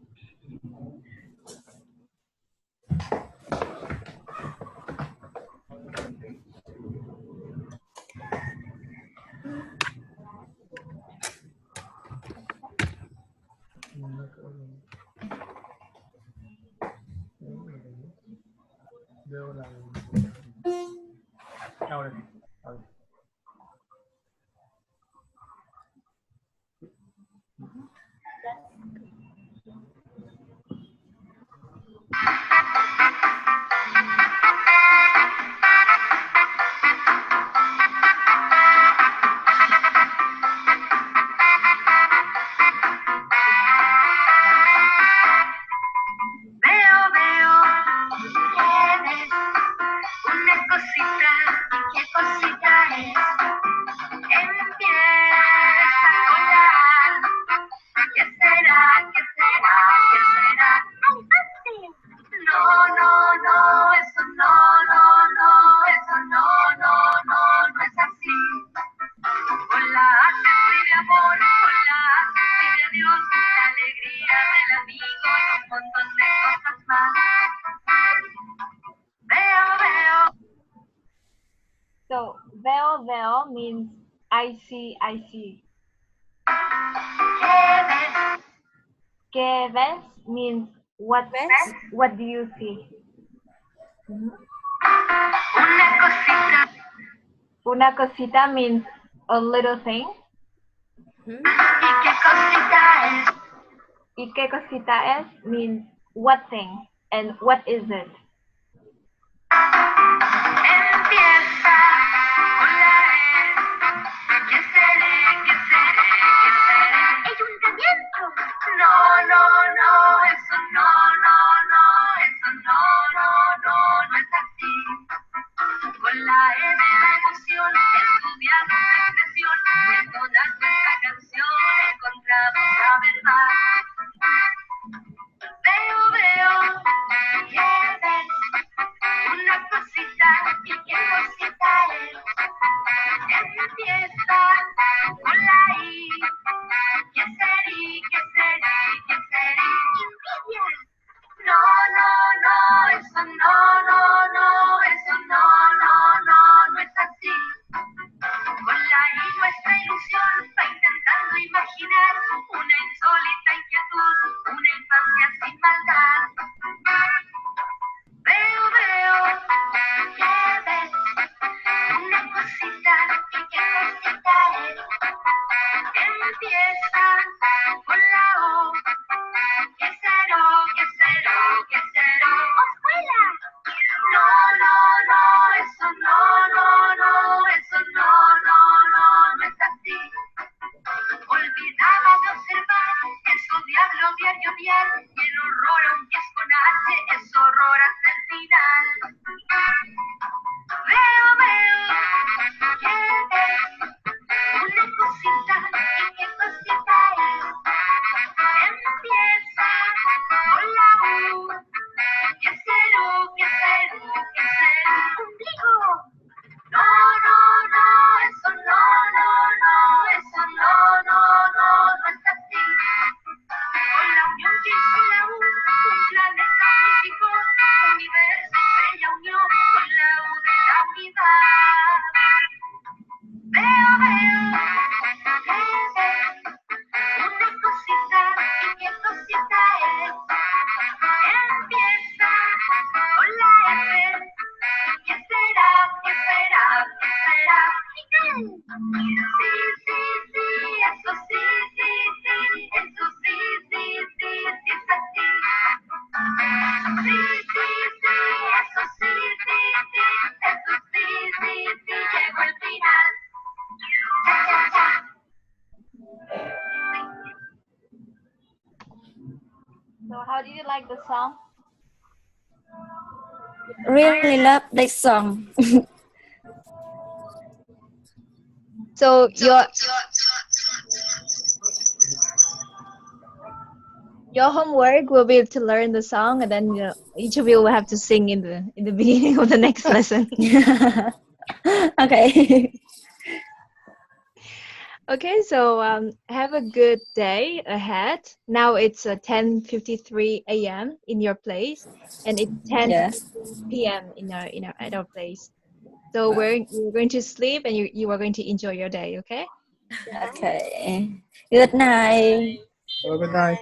So veo means I see. Que ves means what do you see? Una cosita means a little thing. Y qué cosita es means what thing and what is it? How did you like the song? Really love this song. So your homework will be to learn the song, and then each of you will have to sing in the beginning of the next lesson. Okay. Okay, so have a good day ahead. Now it's 10:53 a.m. in your place, and it's 10 Yes. p.m. in our at our place. So we're going to sleep, and you are going to enjoy your day. Okay. Okay. Good night. Have a good night.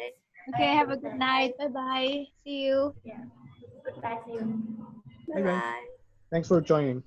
Okay. Have a good night. Bye bye. See you. Bye, guys. Thanks for joining.